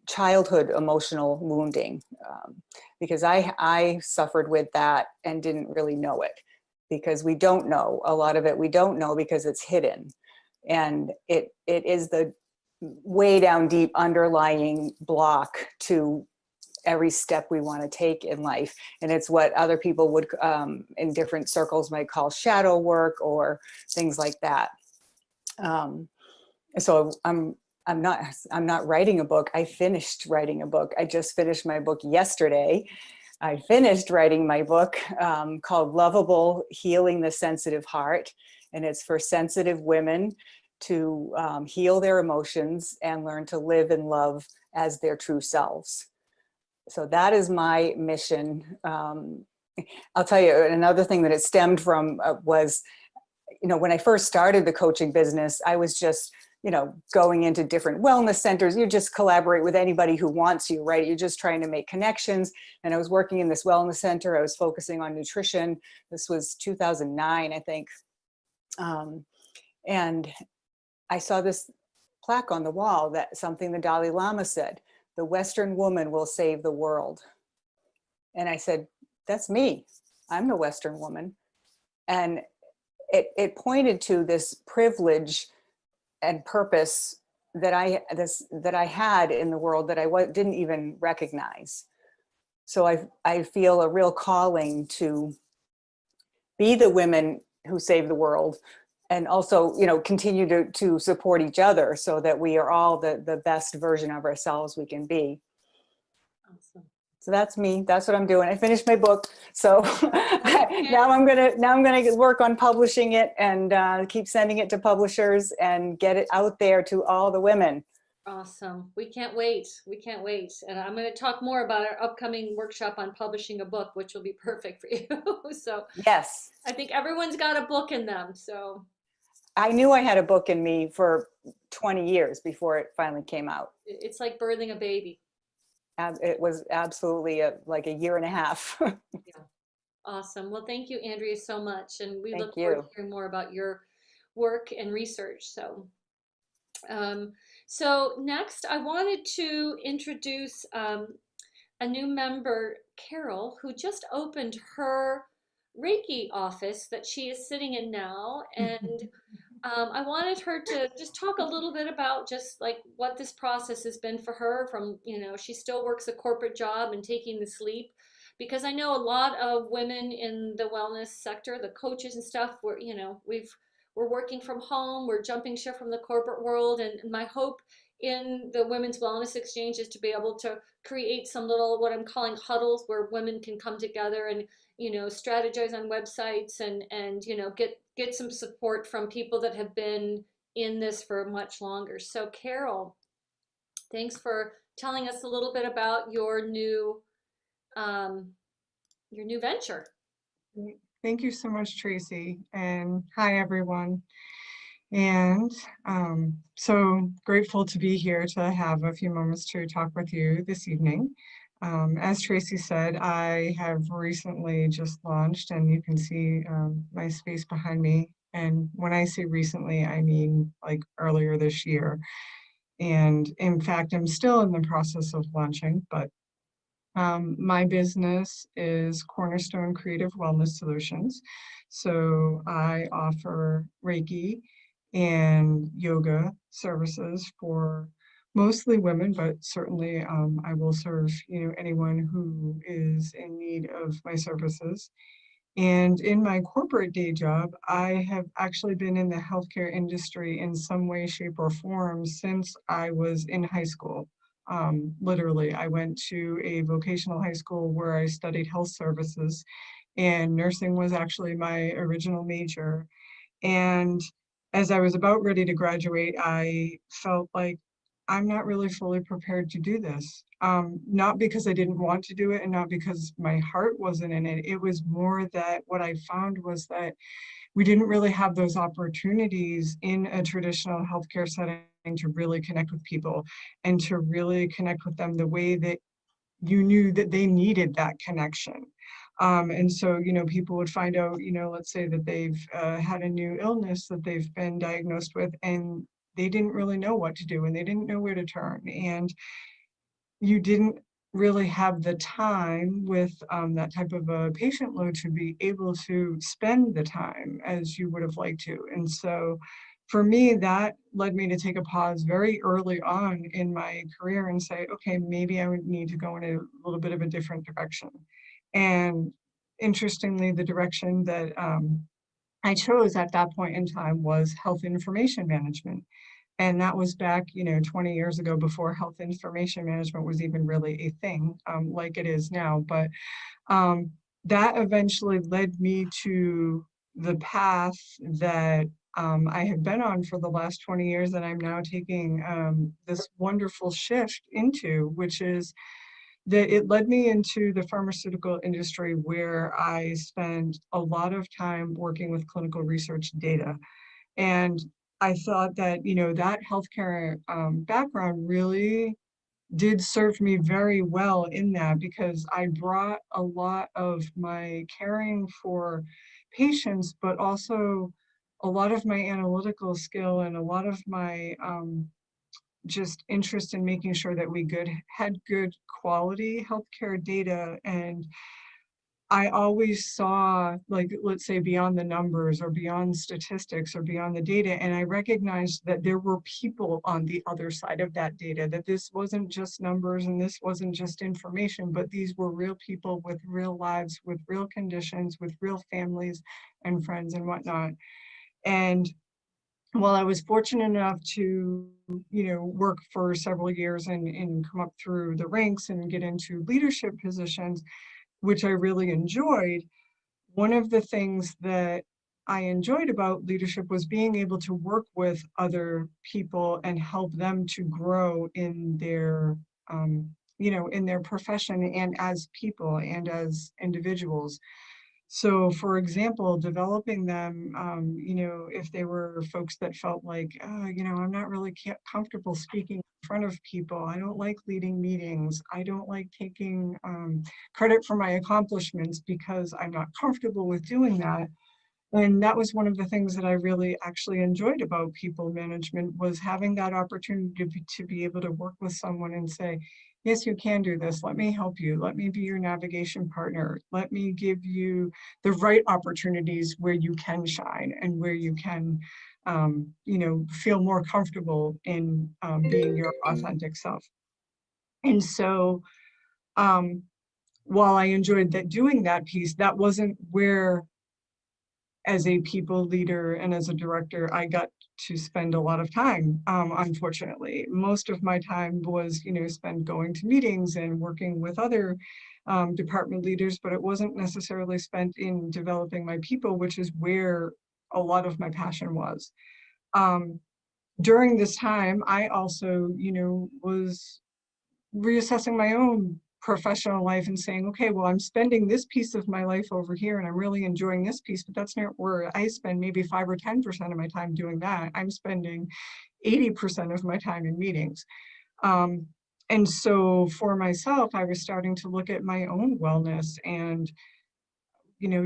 Speaker 4: childhood emotional wounding, because I suffered with that and didn't really know it, because we don't know a lot of it. We don't know because it's hidden, and it is the way down deep underlying block to every step we want to take in life. And it's what other people would in different circles might call shadow work or things like that. So I'm not writing a book. I finished writing a book. I just finished my book yesterday. I finished writing my book called Lovable: Healing the Sensitive Heart. And it's for sensitive women to heal their emotions and learn to live and love as their true selves. So that is my mission. I'll tell you another thing that it stemmed from was, when I first started the coaching business, I was just, going into different wellness centers. You just collaborate with anybody who wants you, right? You're just trying to make connections. And I was working in this wellness center. I was focusing on nutrition. This was 2009, I think. And I saw this plaque on the wall, that something the Dalai Lama said: "The Western woman will save the world." And I said, that's me. I'm the Western woman. And it pointed to this privilege and purpose that I had in the world that I didn't even recognize. So I feel a real calling to be the women who save the world, and also, you know, continue to support each other so that we are all the best version of ourselves we can be.
Speaker 1: Awesome.
Speaker 4: So that's me. That's what I'm doing. I finished my book, so now I'm gonna work on publishing it and keep sending it to publishers and get it out there to all the women.
Speaker 1: Awesome. We can't wait. We can't wait. And I'm going to talk more about our upcoming workshop on publishing a book, which will be perfect for you. So
Speaker 4: Yes,
Speaker 1: I think everyone's got a book in them. So
Speaker 4: I knew I had a book in me for 20 years before it finally came out.
Speaker 1: it's like birthing a baby.
Speaker 4: It was absolutely like a year and a half.
Speaker 1: Yeah. Awesome. Well, thank you, Andrea, so much. And we
Speaker 4: Thank
Speaker 1: look forward to
Speaker 4: you.
Speaker 1: hearing more about your work and research. Um, so next, I wanted to introduce a new member, Carol, who just opened her Reiki office that she is sitting in now. And I wanted her to just talk a little bit about just like what this process has been for her from, you know, she still works a corporate job and taking the sleep. Because I know a lot of women in the wellness sector, the coaches and stuff, we're working from home, we're jumping ship from the corporate world, and my hope in the Women's Wellness Exchange is to be able to create some little what I'm calling huddles where women can come together and strategize on websites and get some support from people that have been in this for much longer. So Carol, thanks for telling us a little bit about um, your new venture.
Speaker 5: Thank you so much, Tracy, and hi, everyone. And so grateful to be here to have a few moments to talk with you this evening. As Tracy said, I have recently just launched, and you can see my space behind me. And when I say recently, I mean like earlier this year. And in fact, I'm still in the process of launching, but my business is Cornerstone Creative Wellness Solutions. So I offer Reiki and yoga services for mostly women, but certainly I will serve anyone who is in need of my services. And in my corporate day job, I have actually been in the healthcare industry in some way, shape, or form since I was in high school. Literally, I went to a vocational high school where I studied health services, and nursing was actually my original major. And as I was about ready to graduate, I felt like I'm not really fully prepared to do this. Not because I didn't want to do it and not because my heart wasn't in it. It was more that what I found was that we didn't really have those opportunities in a traditional healthcare setting to really connect with people and to really connect with them the way that you knew that they needed that connection. And so, people would find out, let's say that they've had a new illness that they've been diagnosed with, and they didn't really know what to do and they didn't know where to turn. And you didn't really have the time with that type of a patient load to be able to spend the time as you would have liked to. And so for me, that led me to take a pause very early on in my career and say, okay, maybe I would need to go in a little bit of a different direction. And interestingly, the direction that I chose at that point in time was health information management. And that was back, 20 years ago before health information management was even really a thing like it is now. But that eventually led me to the path that I have been on for the last 20 years that I'm now taking this wonderful shift into, which is that it led me into the pharmaceutical industry where I spent a lot of time working with clinical research data. And I thought that, that healthcare background really did serve me very well in that, because I brought a lot of my caring for patients, but also a lot of my analytical skill and a lot of my just interest in making sure that we had good quality healthcare data. And I always saw, like, let's say beyond the numbers or beyond statistics or beyond the data. And I recognized that there were people on the other side of that data, that this wasn't just numbers and this wasn't just information, but these were real people with real lives, with real conditions, with real families and friends and whatnot. And while I was fortunate enough to, work for several years and come up through the ranks and get into leadership positions, which I really enjoyed, one of the things that I enjoyed about leadership was being able to work with other people and help them to grow in their, in their profession and as people and as individuals. So for example, developing them, if they were folks that felt like, I'm not really comfortable speaking in front of people. I don't like leading meetings. I don't like taking credit for my accomplishments because I'm not comfortable with doing that. And that was one of the things that I really actually enjoyed about people management, was having that opportunity to be able to work with someone and say, yes, you can do this. Let me help you. Let me be your navigation partner. Let me give you the right opportunities where you can shine and where you can, feel more comfortable in being your authentic self. And so while I enjoyed doing that piece, that wasn't where, as a people leader and as a director, I got to spend a lot of time. Unfortunately, most of my time was, spent going to meetings and working with other department leaders, but it wasn't necessarily spent in developing my people, which is where a lot of my passion was. During this time, I also, was reassessing my own professional life and saying, okay, well, I'm spending this piece of my life over here and I'm really enjoying this piece, but that's not where I spend maybe 5 or 10% of my time doing that. I'm spending 80% of my time in meetings. And so for myself, I was starting to look at my own wellness and,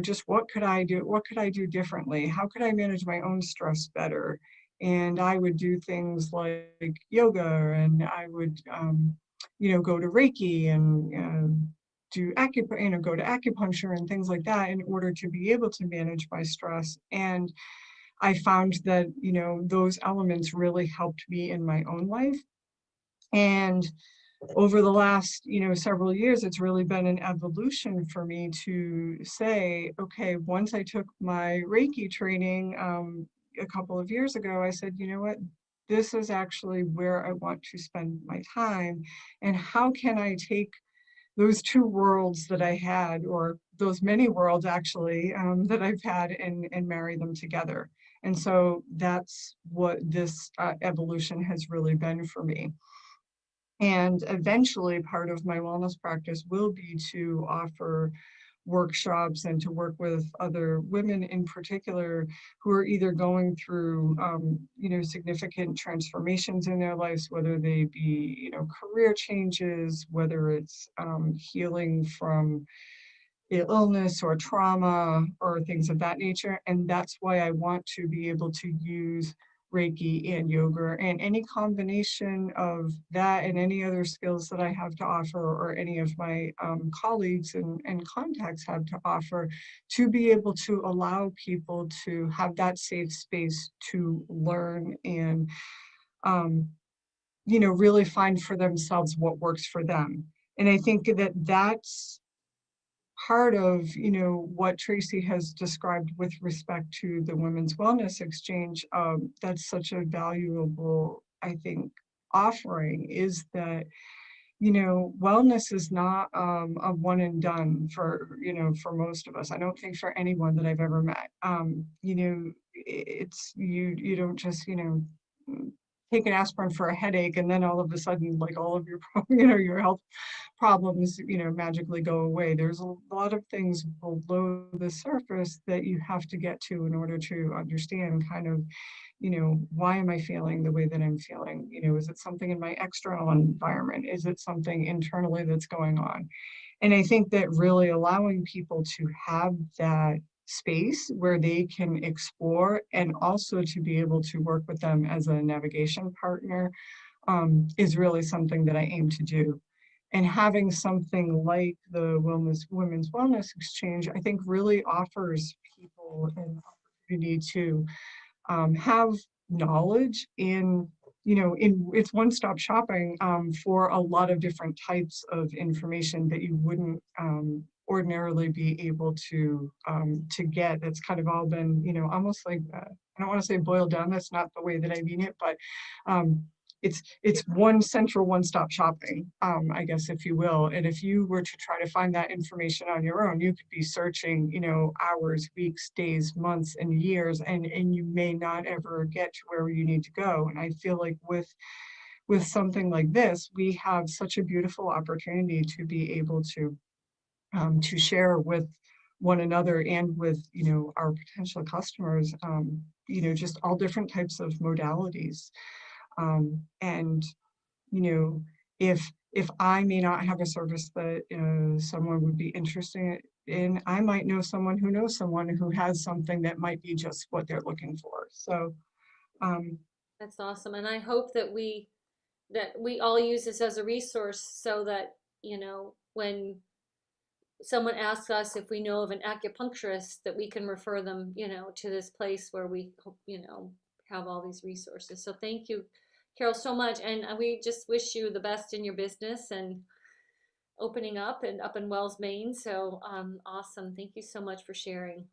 Speaker 5: just what could I do? What could I do differently? How could I manage my own stress better? And I would do things like yoga, and I would, go to Reiki and go to acupuncture and things like that in order to be able to manage my stress. And I found that, those elements really helped me in my own life. And over the last, several years, it's really been an evolution for me to say, okay, once I took my Reiki training a couple of years ago, I said, you know what, this is actually where I want to spend my time. And how can I take those two worlds that I had, or those many worlds actually, that I've had, and marry them together. And so that's what this evolution has really been for me. And eventually part of my wellness practice will be to offer workshops and to work with other women in particular who are either going through, significant transformations in their lives, whether they be, career changes, whether it's healing from illness or trauma or things of that nature. And that's why I want to be able to use Reiki and yoga and any combination of that and any other skills that I have to offer, or any of my colleagues and contacts have to offer, to be able to allow people to have that safe space to learn and, really find for themselves what works for them. And I think that that's part of, what Tracy has described with respect to the Women's Wellness Exchange. That's such a valuable, I think, offering, is that, wellness is not a one and done for, for most of us. I don't think for anyone that I've ever met. It's you don't just, take an aspirin for a headache and then all of a sudden, like, all of your, your health problems, magically go away. There's a lot of things below the surface that you have to get to in order to understand kind of, why am I feeling the way that I'm feeling? Is it something in my external environment? Is it something internally that's going on? And I think that really allowing people to have that space where they can explore, and also to be able to work with them as a navigation partner, is really something that I aim to do. and having something like the Women's Wellness Exchange, I think really offers people an opportunity to have knowledge in, it's one-stop shopping for a lot of different types of information that you wouldn't ordinarily be able to get. That's kind of all been, almost like, I don't want to say boiled down, that's not the way that I mean it, but it's one central one-stop shopping, I guess, if you will. And if you were to try to find that information on your own, you could be searching, hours, weeks, days, months, and years, and you may not ever get to where you need to go. And I feel like with something like this, we have such a beautiful opportunity to be able to share with one another and with, our potential customers, just all different types of modalities. And if I may not have a service that someone would be interested in, I might know someone who knows someone who has something that might be just what they're looking for. So
Speaker 1: That's awesome. And I hope that we all use this as a resource so that, when someone asks us if we know of an acupuncturist, that we can refer them, to this place where we hope, have all these resources. So thank you, Carol, so much. And we just wish you the best in your business and opening up and up in Wells, Maine. So awesome. Thank you so much for sharing.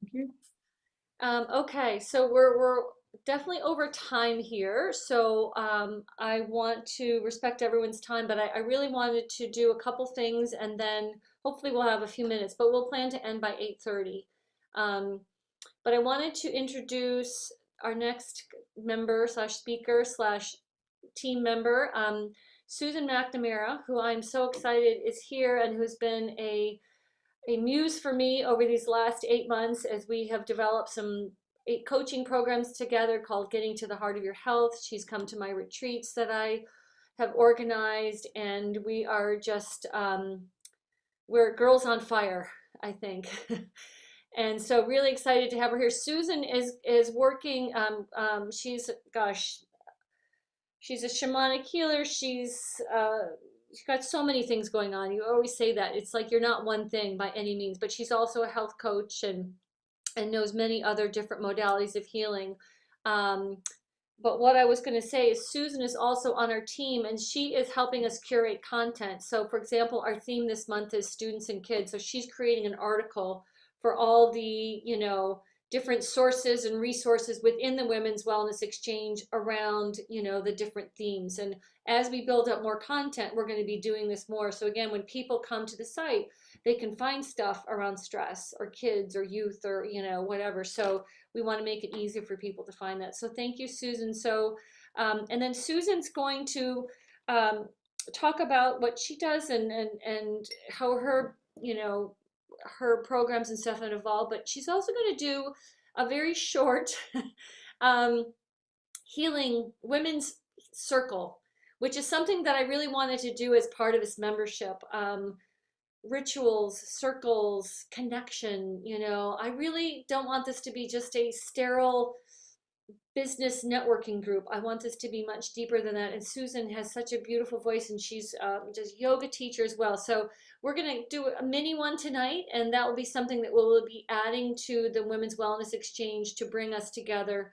Speaker 5: thank you.
Speaker 1: Okay, so we're definitely over time here. So I want to respect everyone's time, but I really wanted to do a couple things, and then hopefully we'll have a few minutes, but we'll plan to end by 8:30. But I wanted to introduce our next member slash speaker slash team member, Susan McNamara, who I'm so excited is here and who's been a muse for me over these last 8 months as we have developed some 8 coaching programs together called Getting to the Heart of Your Health. She's come to my retreats that I have organized, and we are just, we're girls on fire, I think. And so really excited to have her here. Susan is working, she's a shamanic healer. She's got so many things going on. You always say that. It's like you're not one thing by any means, but she's also a health coach and knows many other different modalities of healing. But what I was going to say is Susan is also on our team, and she is helping us curate content. So for example, our theme this month is students and kids. So she's creating an article for all the, different sources and resources within the Women's Wellness Exchange around, the different themes. And as we build up more content, we're going to be doing this more. So again, when people come to the site, they can find stuff around stress or kids or youth or, whatever. So we want to make it easier for people to find that. So thank you, Susan. So, and then Susan's going to talk about what she does and how her, her programs and stuff have evolved, but she's also going to do a very short healing women's circle, which is something that I really wanted to do as part of this membership. Rituals, circles, connection, I really don't want this to be just a sterile business networking group. I want this to be much deeper than that. And Susan has such a beautiful voice, and she's just yoga teacher as well. So we're going to do a mini one tonight, and that will be something that we'll be adding to the Women's Wellness Exchange to bring us together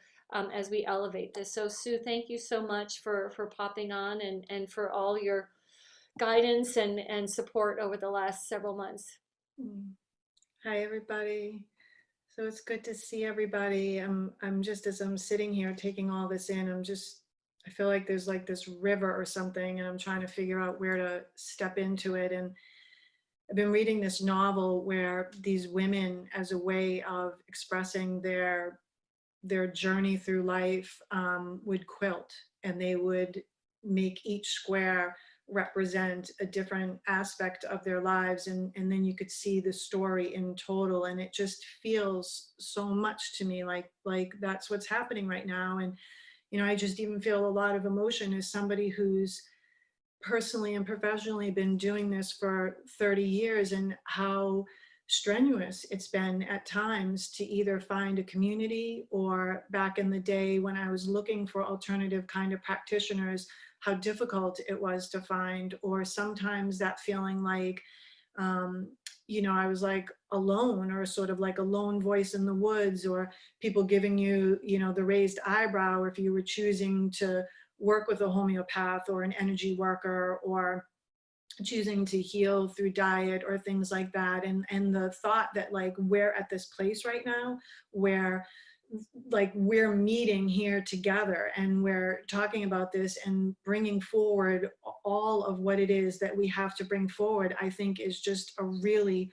Speaker 1: as we elevate this. So Sue, thank you so much for popping on and for all your guidance and support over the last several months.
Speaker 6: Hi, everybody. So it's good to see everybody. I'm just, as I'm sitting here taking all this in, I feel like there's like this river or something, and I'm trying to figure out where to step into it. And I've been reading this novel where these women, as a way of expressing their journey through life, would quilt, and they would make each square represent a different aspect of their lives, and then you could see the story in total, and it just feels so much to me like that's what's happening right now. And I just even feel a lot of emotion as somebody who's personally and professionally been doing this for 30 years, and how strenuous it's been at times to either find a community, or back in the day when I was looking for alternative kind of practitioners, how difficult it was to find, or sometimes that feeling like, you know, I was like alone, or sort of like a lone voice in the woods, or people giving you, you know, the raised eyebrow if you were choosing to work with a homeopath or an energy worker, or choosing to heal through diet or things like that. And the thought that like we're at this place right now where like we're meeting here together and we're talking about this and bringing forward all of what it is that we have to bring forward, I think is just a really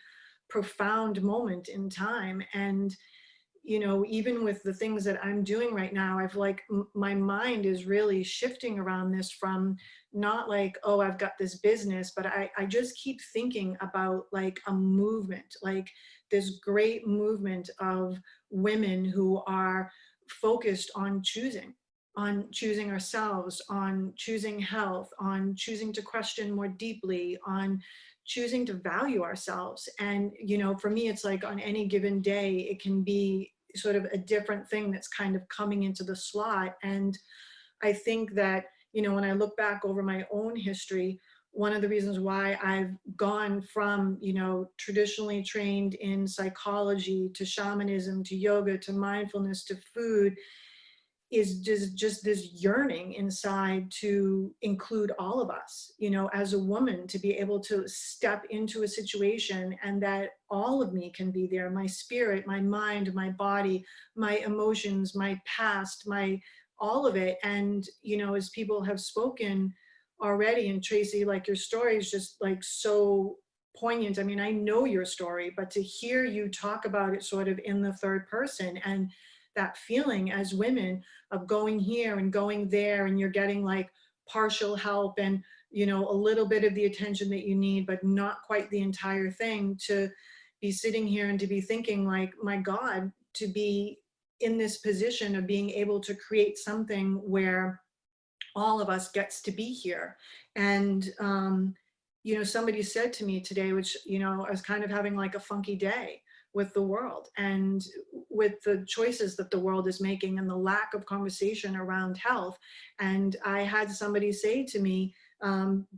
Speaker 6: profound moment in time. And you know, even with the things that I'm doing right now, I've like, my mind is really shifting around this from not like, oh, I've got this business, but I just keep thinking about like a movement, like this great movement of women who are focused on choosing ourselves, on choosing health, on choosing to question more deeply, on choosing to value ourselves. And, you know, for me, it's like on any given day, it can be sort of a different thing that's kind of coming into the slot. And I think that, you know, when I look back over my own history, one of the reasons why I've gone from, you know, traditionally trained in psychology to shamanism to yoga to mindfulness to food is just this yearning inside to include all of us, you know, as a woman, to be able to step into a situation and that all of me can be there, my spirit, my mind, my body, my emotions, my past, my all of it. And, you know, as people have spoken already, and Tracy, like your story is just like so poignant. I mean, I know your story, but to hear you talk about it sort of in the third person, and that feeling as women of going here and going there, and you're getting like partial help and, you know, a little bit of the attention that you need, but not quite the entire thing, to be sitting here and to be thinking like, my God, to be in this position of being able to create something where all of us gets to be here. And, you know, somebody said to me today, which, you know, I was kind of having like a funky day with the world and with the choices that the world is making and the lack of conversation around health. And I had somebody say to me,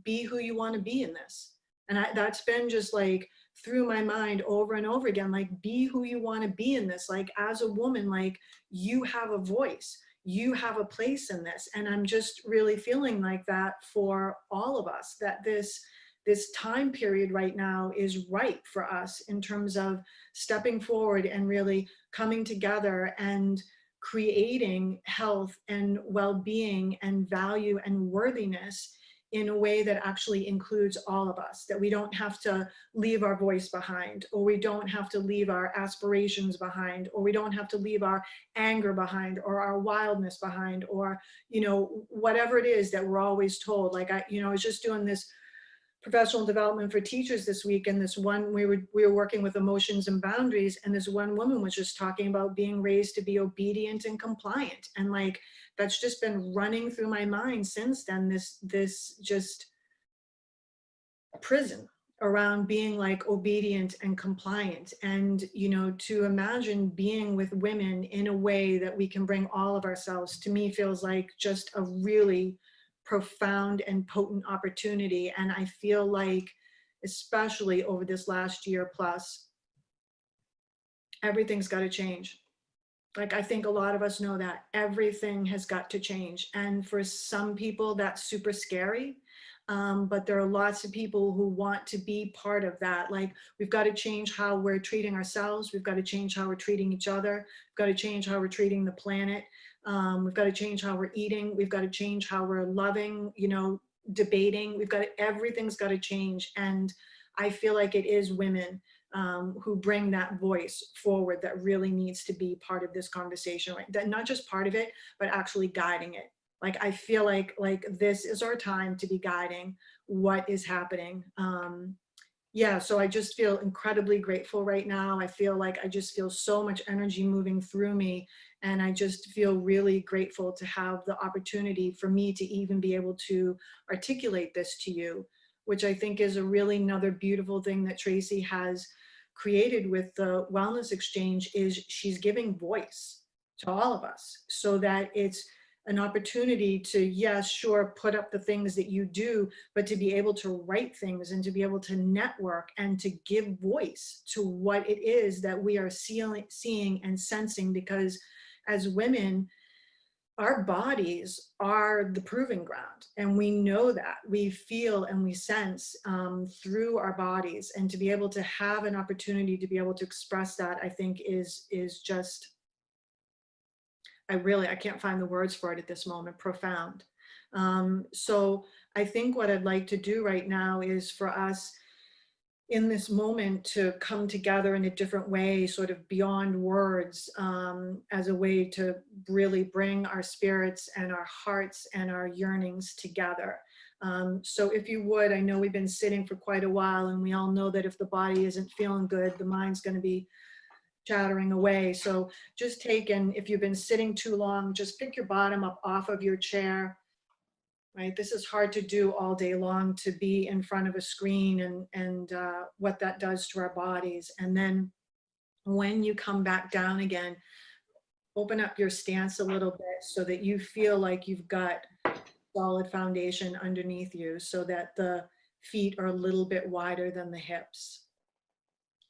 Speaker 6: be who you want to be in this. And that's been just like through my mind over and over again, like, be who you want to be in this. Like, as a woman, like, you have a voice, you have a place in this. And I'm just really feeling like that for all of us, that this time period right now is right for us in terms of stepping forward and really coming together and creating health and well-being and value and worthiness in a way that actually includes all of us, that we don't have to leave our voice behind, or we don't have to leave our aspirations behind, or we don't have to leave our anger behind, or our wildness behind, or, you know, whatever it is that we're always told. Like, I was just doing this professional development for teachers this week, and this one, we were working with emotions and boundaries, and this one woman was just talking about being raised to be obedient and compliant, and like, that's just been running through my mind since then, this just prison around being like obedient and compliant. And, you know, to imagine being with women in a way that we can bring all of ourselves, to me feels like just a really profound and potent opportunity. And I feel like, especially over this last year plus, everything's got to change. Like, I think a lot of us know that everything has got to change. And for some people that's super scary. But there are lots of people who want to be part of that. Like, we've got to change how we're treating ourselves. We've got to change how we're treating each other. We've got to change how we're treating the planet. We've got to change how we're eating. We've got to change how we're loving, you know, debating. Everything's got to change. And I feel like it is women who bring that voice forward that really needs to be part of this conversation, right? That not just part of it, but actually guiding it. Like, I feel like this is our time to be guiding what is happening. Yeah, so I just feel incredibly grateful right now. I feel like I just feel so much energy moving through me. And I just feel really grateful to have the opportunity for me to even be able to articulate this to you, which I think is a really another beautiful thing that Tracy has created with the Wellness Exchange, is she's giving voice to all of us so that it's an opportunity to, yes, sure, put up the things that you do, but to be able to write things and to be able to network and to give voice to what it is that we are seeing and sensing. Because as women, our bodies are the proving ground, and we know that. We feel and we sense through our bodies, and to be able to have an opportunity to be able to express that, I think is just, I can't find the words for it at this moment, profound. So I think what I'd like to do right now is for us in this moment to come together in a different way, sort of beyond words, as a way to really bring our spirits and our hearts and our yearnings together. So if you would, I know we've been sitting for quite a while, and we all know that if the body isn't feeling good, the mind's going to be chattering away. So just if you've been sitting too long, just pick your bottom up off of your chair, right? This is hard to do all day long, to be in front of a screen and what that does to our bodies. And then when you come back down again, open up your stance a little bit so that you feel like you've got solid foundation underneath you, so that the feet are a little bit wider than the hips.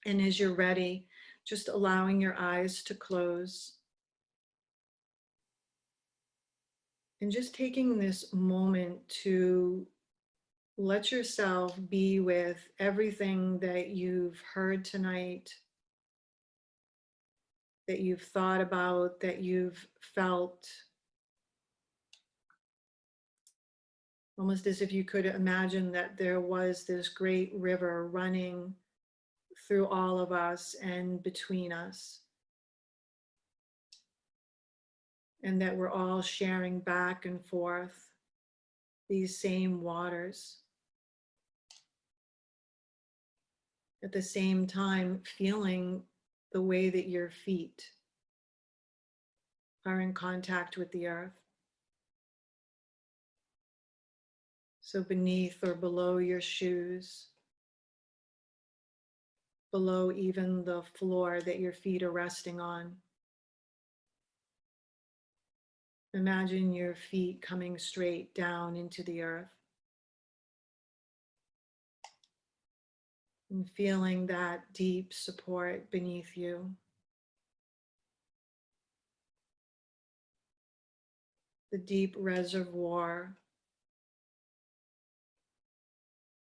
Speaker 6: And as you're ready, just allowing your eyes to close. And just taking this moment to let yourself be with everything that you've heard tonight, that you've thought about, that you've felt. Almost as if you could imagine that there was this great river running through all of us and between us, and that we're all sharing back and forth these same waters. At the same time, feeling the way that your feet are in contact with the earth. So beneath or below your shoes, below even the floor that your feet are resting on. Imagine your feet coming straight down into the earth. And feeling that deep support beneath you. The deep reservoir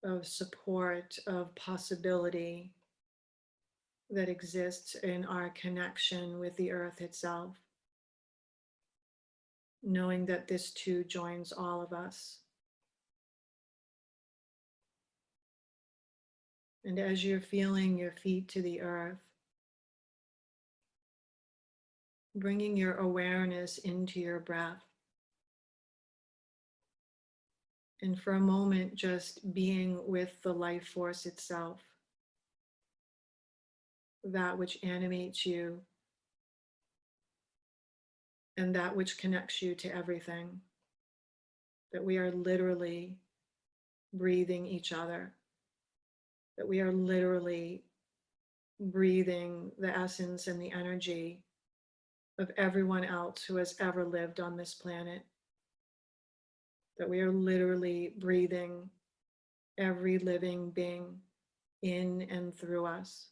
Speaker 6: of support, of possibility that exists in our connection with the earth itself. Knowing that this too joins all of us. And as you're feeling your feet to the earth, bringing your awareness into your breath. And for a moment, just being with the life force itself, that which animates you, and that which connects you to everything. That we are literally breathing each other. That we are literally breathing the essence and the energy of everyone else who has ever lived on this planet. That we are literally breathing every living being in and through us.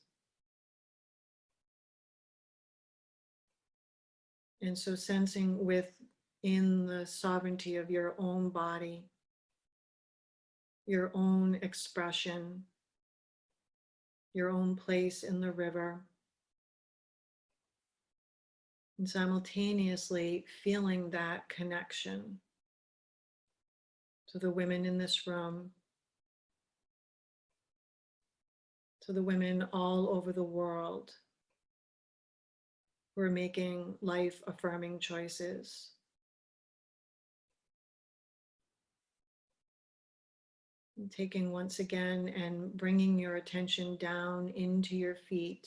Speaker 6: And so sensing within the sovereignty of your own body, your own expression, your own place in the river, and simultaneously feeling that connection to the women in this room, to the women all over the world who are making life-affirming choices. And taking once again and bringing your attention down into your feet.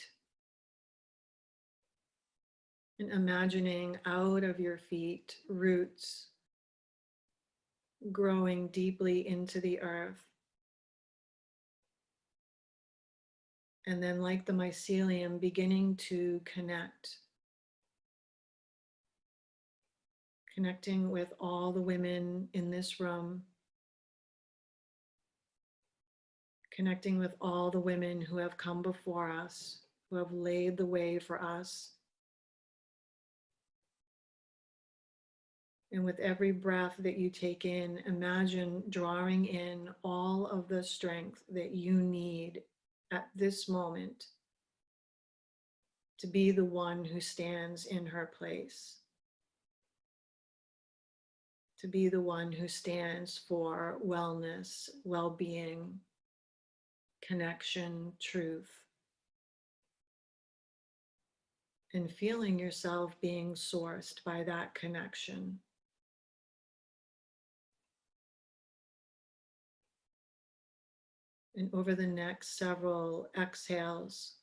Speaker 6: And imagining out of your feet roots growing deeply into the earth. And then, like the mycelium, beginning to connect connecting with all the women in this room, connecting with all the women who have come before us, who have laid the way for us. And with every breath that you take in, imagine drawing in all of the strength that you need at this moment to be the one who stands in her place, to be the one who stands for wellness, well-being, connection, truth, and feeling yourself being sourced by that connection. And over the next several exhales,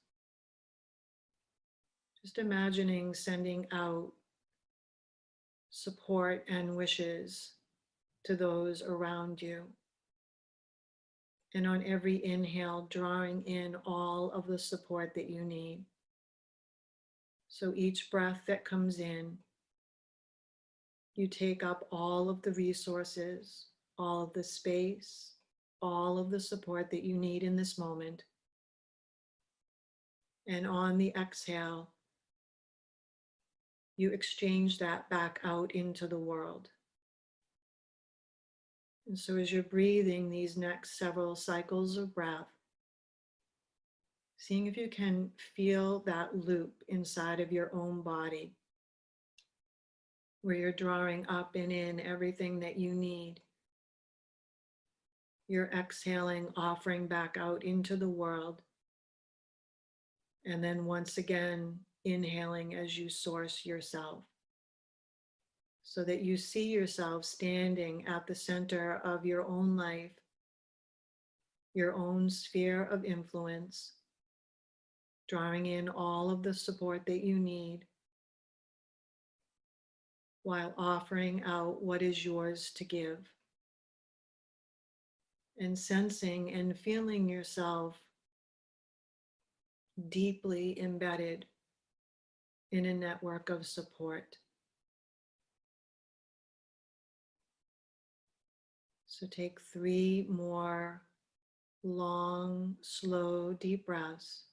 Speaker 6: just imagining sending out support and wishes to those around you. And on every inhale, drawing in all of the support that you need. So each breath that comes in, you take up all of the resources, all of the space, all of the support that you need in this moment. And on the exhale, you exchange that back out into the world. And so as you're breathing these next several cycles of breath, seeing if you can feel that loop inside of your own body, where you're drawing up and in everything that you need. You're exhaling, offering back out into the world. And then once again, inhaling as you source yourself, so that you see yourself standing at the center of your own life, your own sphere of influence, drawing in all of the support that you need, while offering out what is yours to give. And sensing and feeling yourself deeply embedded in a network of support. So take 3 more long, slow, deep breaths.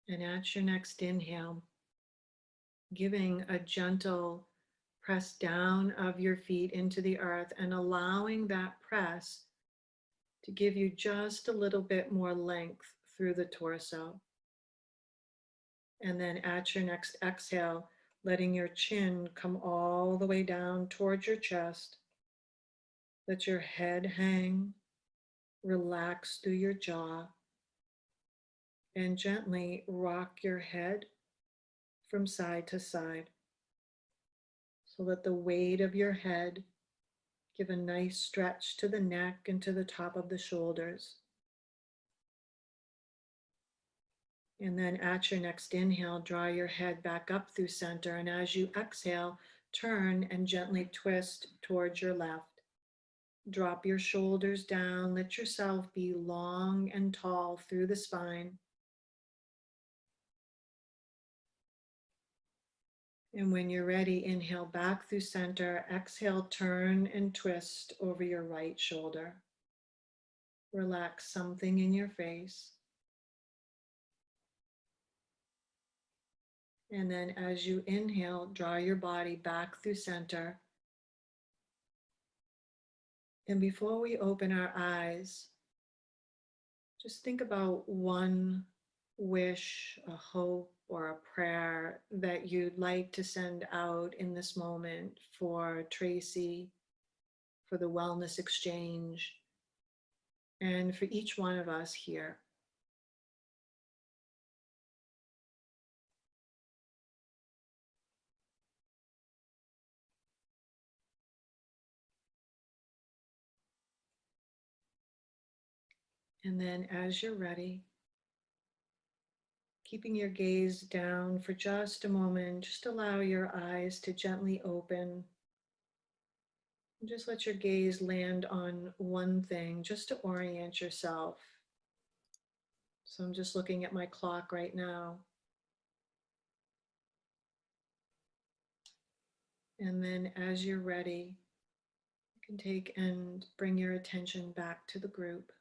Speaker 6: And at your next inhale, giving a gentle press down of your feet into the earth and allowing that press to give you just a little bit more length through the torso. And then at your next exhale, letting your chin come all the way down towards your chest. Let your head hang, relax through your jaw, and gently rock your head from side to side. So let the weight of your head give a nice stretch to the neck and to the top of the shoulders. And then at your next inhale, draw your head back up through center. And as you exhale, turn and gently twist towards your left. Drop your shoulders down. Let yourself be long and tall through the spine. And when you're ready, inhale back through center. Exhale, turn and twist over your right shoulder. Relax something in your face. And then as you inhale, draw your body back through center. And before we open our eyes, just think about one wish, a hope, or a prayer that you'd like to send out in this moment for Tracy, for the Wellness Exchange, and for each one of us here. And then as you're ready, keeping your gaze down for just a moment, just allow your eyes to gently open. Just let your gaze land on one thing just to orient yourself. So I'm just looking at my clock right now. And then as you're ready, you can take and bring your attention back to the group.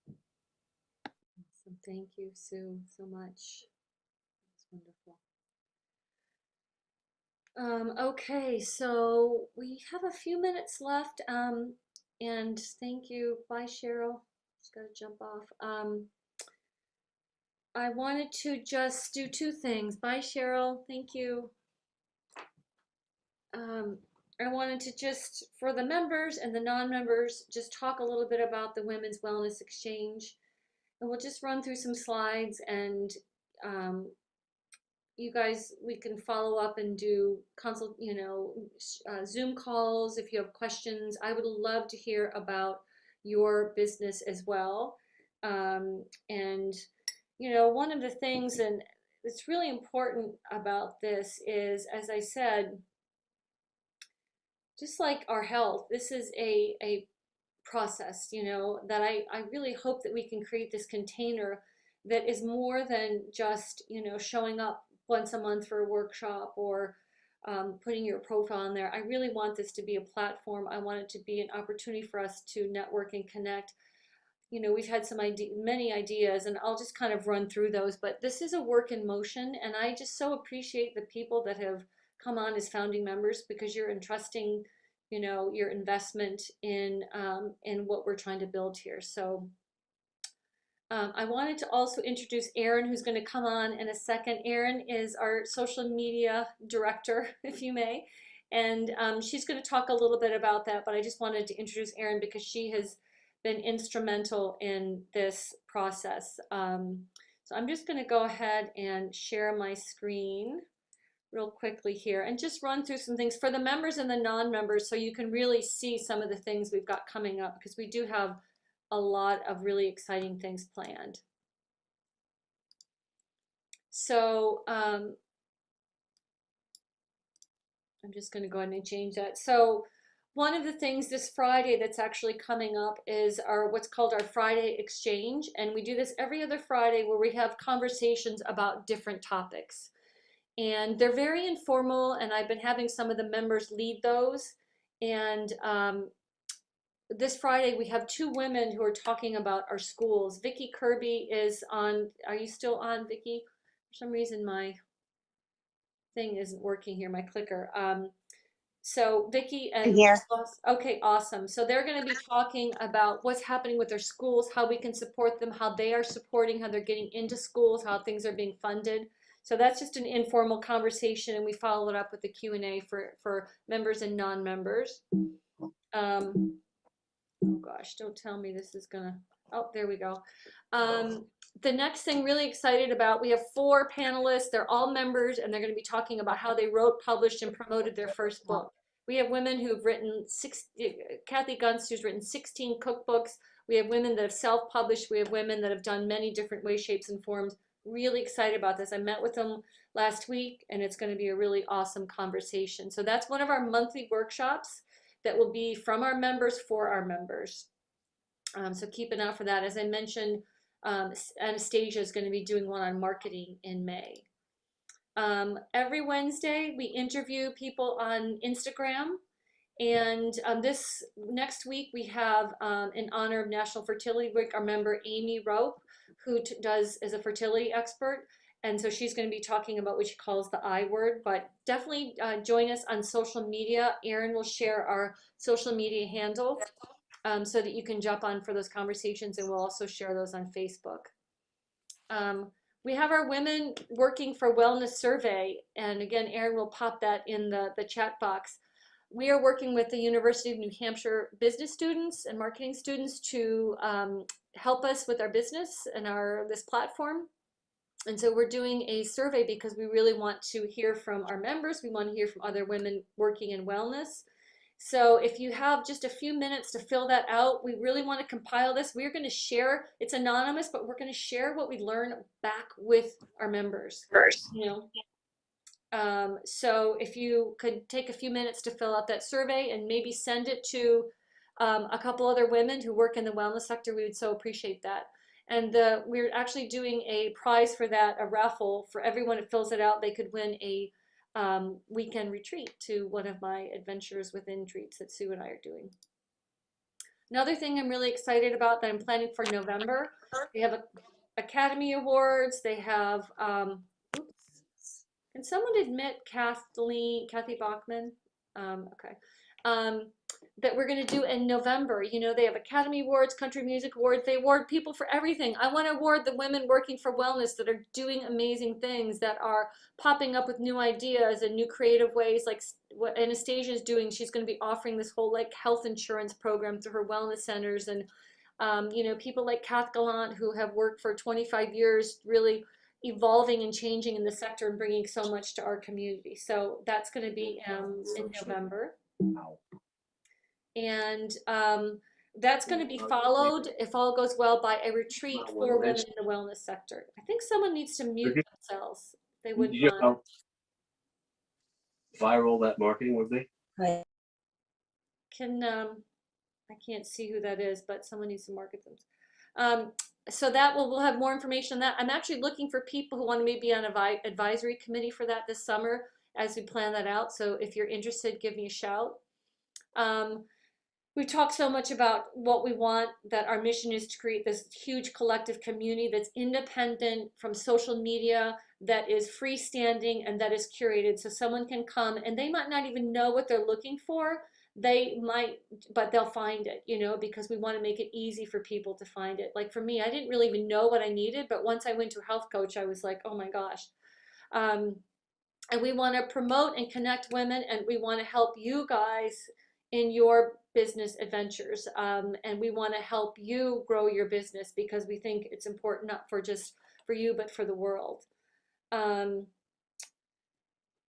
Speaker 1: Awesome. Thank you, Sue, so much. That's wonderful. Okay, so we have a few minutes left, and thank you. Bye, Cheryl. Just gotta jump off. I wanted to just do two things. Bye, Cheryl. Thank you. Um, I wanted to just, for the members and the non-members, just talk a little bit about the Women's Wellness Exchange. And we'll just run through some slides, and you guys, we can follow up and do Zoom calls if you have questions. I would love to hear about your business as well. And one of the things, and it's really important about this, is, as I said, just like our health, this is a process, that I really hope that we can create this container that is more than just, showing up once a month for a workshop or putting your profile in there. I really want this to be a platform. I want it to be an opportunity for us to network and connect. We've had many ideas, and I'll just kind of run through those, but this is a work in motion, and I just so appreciate the people that have come on as founding members, because you're entrusting, your investment in what we're trying to build here. So I wanted to also introduce Erin, who's going to come on in a second. Erin is our social media director, if you may, and she's going to talk a little bit about that, but I just wanted to introduce Erin because she has been instrumental in this process. So I'm just going to go ahead and share my screen real quickly here and just run through some things for the members and the non-members, so you can really see some of the things we've got coming up, because we do have a lot of really exciting things planned. So I'm just going to go ahead and change that. So one of the things this Friday that's actually coming up is what's called our Friday Exchange, and we do this every other Friday, where we have conversations about different topics. And they're very informal, and I've been having some of the members lead those. And this Friday, we have two women who are talking about our schools. Vicki Kirby is on. Are you still on, Vicki? For some reason, my thing isn't working here, my clicker. So Vicki and
Speaker 3: Here.
Speaker 1: okay, awesome. So they're going to be talking about what's happening with their schools, how we can support them, how they are supporting, how they're getting into schools, how things are being funded. So that's just an informal conversation, and we follow it up with the Q&A for members and non-members. Oh gosh, don't tell me this is gonna, oh, there we go. The next thing, really excited about, we have 4 panelists. They're all members, and they're gonna be talking about how they wrote, published, and promoted their first book. We have women who've written Kathy Gunst, who's written 16 cookbooks. We have women that have self-published. We have women that have done many different ways, shapes, and forms. Really excited about this. I met with them last week, and it's going to be a really awesome conversation. So that's one of our monthly workshops that will be from our members for our members. So keep an eye out for that. As I mentioned, Anastasia is going to be doing one on marketing in May. Every Wednesday, we interview people on Instagram. And this next week, we have, in honor of National Fertility Week, our member Amy Rope, who is a fertility expert. And so she's going to be talking about what she calls the I word. But definitely join us on social media. Erin will share our social media handle so that you can jump on for those conversations, and we'll also share those on Facebook. We have our Women Working for Wellness survey, and again, Erin will pop that in the chat box. We are working with the University of New Hampshire business students and marketing students to help us with our business and this platform. And so we're doing a survey because we really want to hear from our members. We want to hear from other women working in wellness. So if you have just a few minutes to fill that out, we really want to compile this. We're going to share, it's anonymous, but we're going to share what we learn back with our members. So if you could take a few minutes to fill out that survey and maybe send it to a couple other women who work in the wellness sector, we would so appreciate that. And we're actually doing a prize for that, a raffle for everyone who fills it out. They could win a weekend retreat to one of my Adventures Within treats that Sue and I are doing. Another thing I'm really excited about that I'm planning for November, they have Academy Awards, they have, oops, can someone admit Kathy Bachman? Okay. That we're going to do in November. You know, they have Academy Awards, Country Music Awards. They award people for everything. I want to award the women working for wellness that are doing amazing things, that are popping up with new ideas and new creative ways, like what Anastasia is doing. She's going to be offering this whole like health insurance program through her wellness centers. And, you know, people like Kath Gallant, who have worked for 25 years, really evolving and changing in the sector and bringing so much to our community. So that's going to be in November. And that's going to be followed, if all goes well, by a retreat for women in the wellness sector. I think someone needs to mute themselves. They wouldn't
Speaker 7: You know
Speaker 1: mind.
Speaker 7: how viral that marketing would be?
Speaker 1: Can I can't see who that is, but someone needs to market them. So that we'll have more information on that. I'm actually looking for people who want to maybe be on an advisory committee for that this summer as we plan that out. So if you're interested, give me a shout. We talked so much about what we want, that our mission is to create this huge collective community that's independent from social media, that is freestanding, and that is curated. So someone can come and they might not even know what they're looking for. They might, but they'll find it, you know, because we want to make it easy for people to find it. Like for me, I didn't really even know what I needed, but once I went to a health coach, I was like, oh my gosh. And we want to promote and connect women, and we want to help you guys in your business adventures. And we want to help you grow your business because we think it's important, not for just for you, but for the world.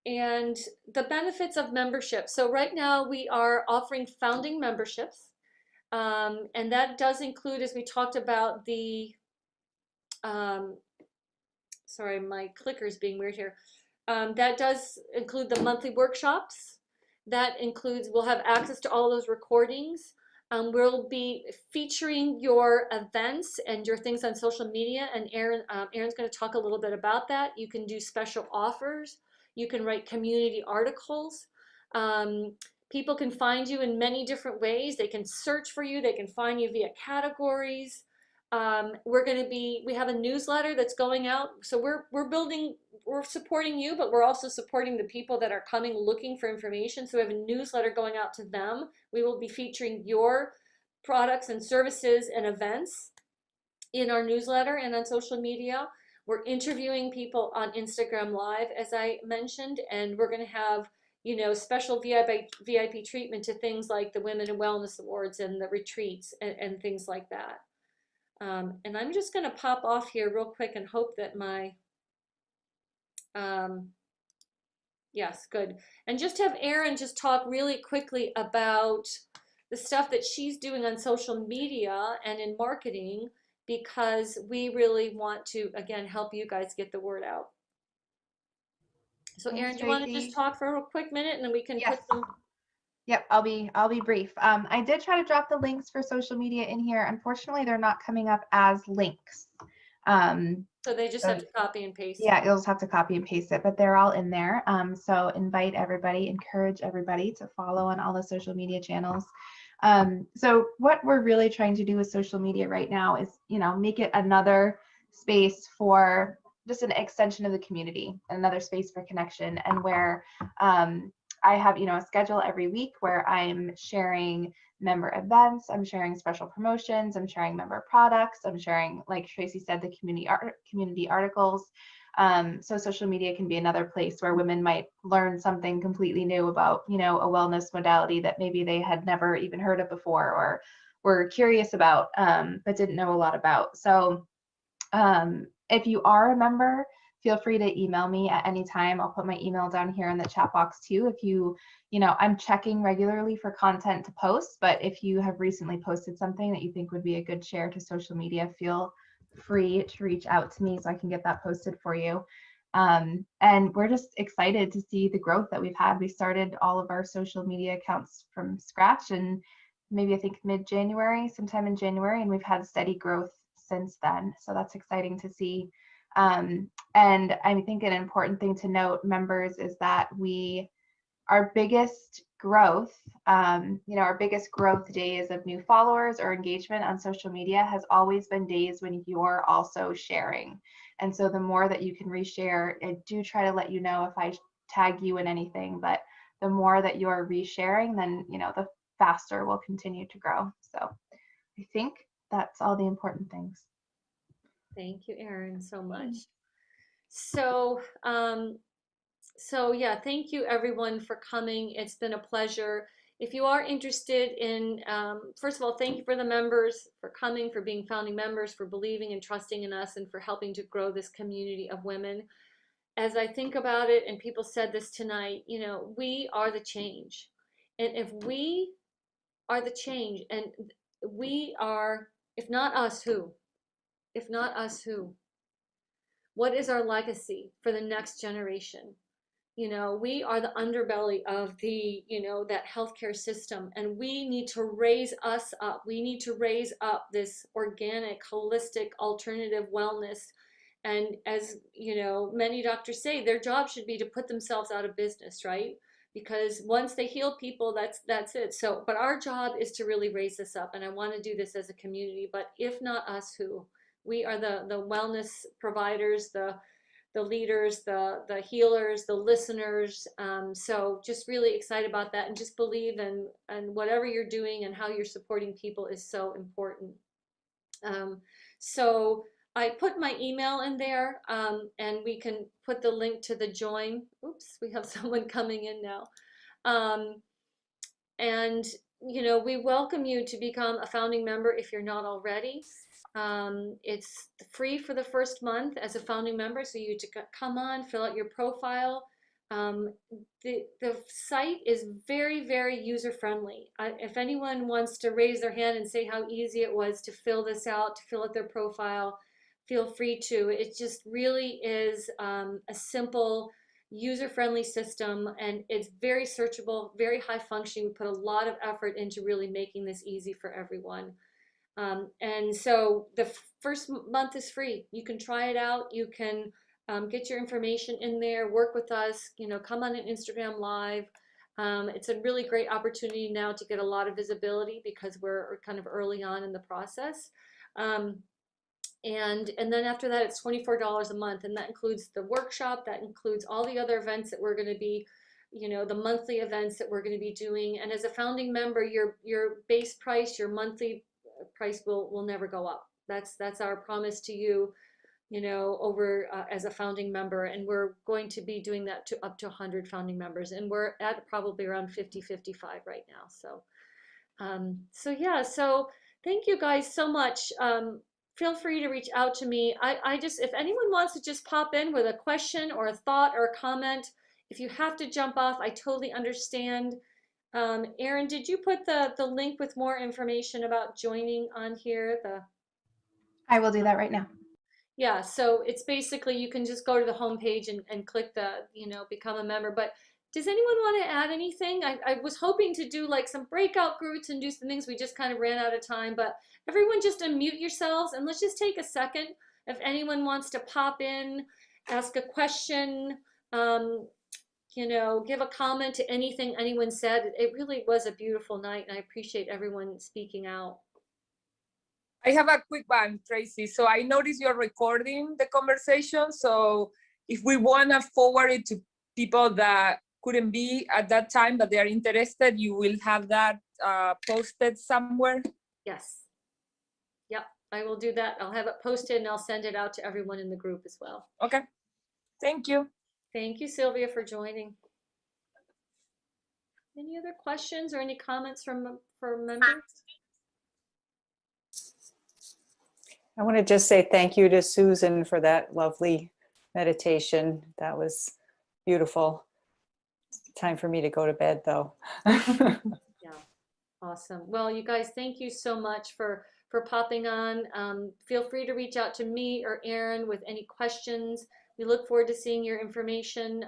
Speaker 1: And the benefits of membership. So right now we are offering founding memberships. And that does include, as we talked about, the, sorry, my clicker is being weird here. That does include the monthly workshops. That includes, we'll have access to all those recordings. We'll be featuring your events and your things on social media, and Aaron's going to talk a little bit about that. You can do special offers. You can write community articles. People can find you in many different ways. They can search for you. They can find you via categories. We have a newsletter that's going out. So we're supporting you, but we're also supporting the people that are coming looking for information. So we have a newsletter going out to them. We will be featuring your products and services and events in our newsletter and on social media. We're interviewing people on Instagram Live, as I mentioned, and we're going to have, you know, special VIP treatment to things like the Women in Wellness Awards and the retreats and things like that. And I'm just going to pop off here real quick and hope that my, yes, good. And just have Erin just talk really quickly about the stuff that she's doing on social media and in marketing, because we really want to, again, help you guys get the word out. So
Speaker 8: Thanks,
Speaker 1: Erin, do you want to
Speaker 8: Tracy.
Speaker 1: just talk for a quick minute and then we can
Speaker 8: Yes.
Speaker 1: put some.
Speaker 8: Yep, I'll be brief. I did try to drop the links for social media in here. Unfortunately, they're not coming up as links.
Speaker 1: So they just have to copy and paste.
Speaker 8: Yeah, you'll just have to copy and paste it, but they're all in there. So invite everybody, encourage everybody to follow on all the social media channels. So what we're really trying to do with social media right now is, you know, make it another space for just an extension of the community, another space for connection, and where I have, you know, a schedule every week where I'm sharing member events, I'm sharing special promotions, I'm sharing member products, I'm sharing, like Tracy said, the community articles. So social media can be another place where women might learn something completely new about, you know, a wellness modality that maybe they had never even heard of before or were curious about, but didn't know a lot about. So if you are a member, feel free to email me at any time. I'll put my email down here in the chat box too. If you know, I'm checking regularly for content to post, but if you have recently posted something that you think would be a good share to social media, feel free to reach out to me so I can get that posted for you. And we're just excited to see the growth that we've had. We started all of our social media accounts from scratch, and maybe I think mid-January, sometime in January, and we've had steady growth since then. So that's exciting to see. And I think an important thing to note, members, is that our biggest growth, our biggest growth days of new followers or engagement on social media has always been days when you're also sharing. And so the more that you can reshare, I do try to let you know if I tag you in anything, but the more that you're resharing, then, the faster we'll continue to grow. So I think that's all the important things.
Speaker 1: Thank you, Erin, so much. So, yeah, thank you everyone for coming. It's been a pleasure. If you are interested in, first of all, thank you for the members for coming, for being founding members, for believing and trusting in us, and for helping to grow this community of women. As I think about it, and people said this tonight, we are the change. And if we are the change, and we are, if not us, who? If not us, who? What is our legacy for the next generation? We are the underbelly of the, that healthcare system, and we need to raise us up. We need to raise up this organic, holistic, alternative wellness. And as, many doctors say, their job should be to put themselves out of business, right? Because once they heal people, that's it. So, but our job is to really raise this up. And I want to do this as a community, but if not us, who? We are the wellness providers, the leaders, the healers, the listeners. So just really excited about that, and just believe in whatever you're doing and how you're supporting people is so important. So I put my email in there, and we can put the link to the join. Oops, we have someone coming in now. And we welcome you to become a founding member if you're not already. It's free for the first month as a founding member, so you to come on, fill out your profile. The site is very, very user friendly. If anyone wants to raise their hand and say how easy it was to fill this out, to fill out their profile, feel free to. It just really is a simple, user-friendly system, and it's very searchable, very high functioning. We put a lot of effort into really making this easy for everyone. And so the first month is free. You can try it out. You can get your information in there, work with us, come on an Instagram Live. It's a really great opportunity now to get a lot of visibility because we're kind of early on in the process. And then after that, it's $24 a month, and that includes the workshop, that includes all the other events that we're going to be, the monthly events that we're going to be doing. And as a founding member, your base price, your monthly price will never go up. That's our promise to you, over as a founding member, and we're going to be doing that to up to 100 founding members, and we're at probably around 50-55 right now. So yeah, so thank you guys so much. Feel free to reach out to me. I just, if anyone wants to just pop in with a question or a thought or a comment, if you have to jump off, I totally understand. Erin, did you put the link with more information about joining on here?
Speaker 8: I will do that right now.
Speaker 1: Yeah, so it's basically, you can just go to the homepage and click the, become a member. But does anyone want to add anything? I was hoping to do like some breakout groups and do some things. We just kind of ran out of time, but everyone just unmute yourselves and let's just take a second. If anyone wants to pop in, ask a question, give a comment to anything anyone said. It really was a beautiful night, and I appreciate everyone speaking out.
Speaker 7: I have a quick one, Tracy. So I noticed you're recording the conversation. So if we want to forward it to people that couldn't be at that time, but they are interested, you will have that posted somewhere?
Speaker 1: Yes. Yep, I will do that. I'll have it posted and I'll send it out to everyone in the group as well.
Speaker 7: Okay, thank you.
Speaker 1: Thank you, Sylvia, for joining. Any other questions or any comments for members?
Speaker 4: I want to just say thank you to Susan for that lovely meditation. That was beautiful. Time for me to go to bed though.
Speaker 1: Yeah, awesome. Well, you guys, thank you so much for popping on. Feel free to reach out to me or Erin with any questions. We look forward to seeing your information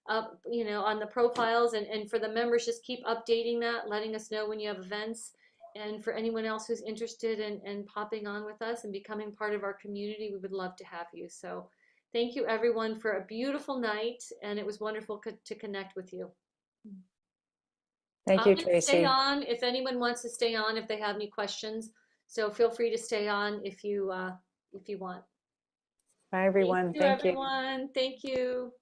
Speaker 1: up, you know, on the profiles, and for the members, just keep updating that, letting us know when you have events. And for anyone else who's interested in popping on with us and becoming part of our community, we would love to have you. So thank you everyone for a beautiful night, and it was wonderful to connect with you.
Speaker 4: Thank
Speaker 1: I'm
Speaker 4: you,
Speaker 1: gonna stay
Speaker 4: Tracy.
Speaker 1: on if anyone wants to stay on, if they have any questions. So feel free to stay on if you want.
Speaker 4: Bye, everyone.
Speaker 1: Thank you,
Speaker 4: Thank you.
Speaker 1: everyone. Thank you.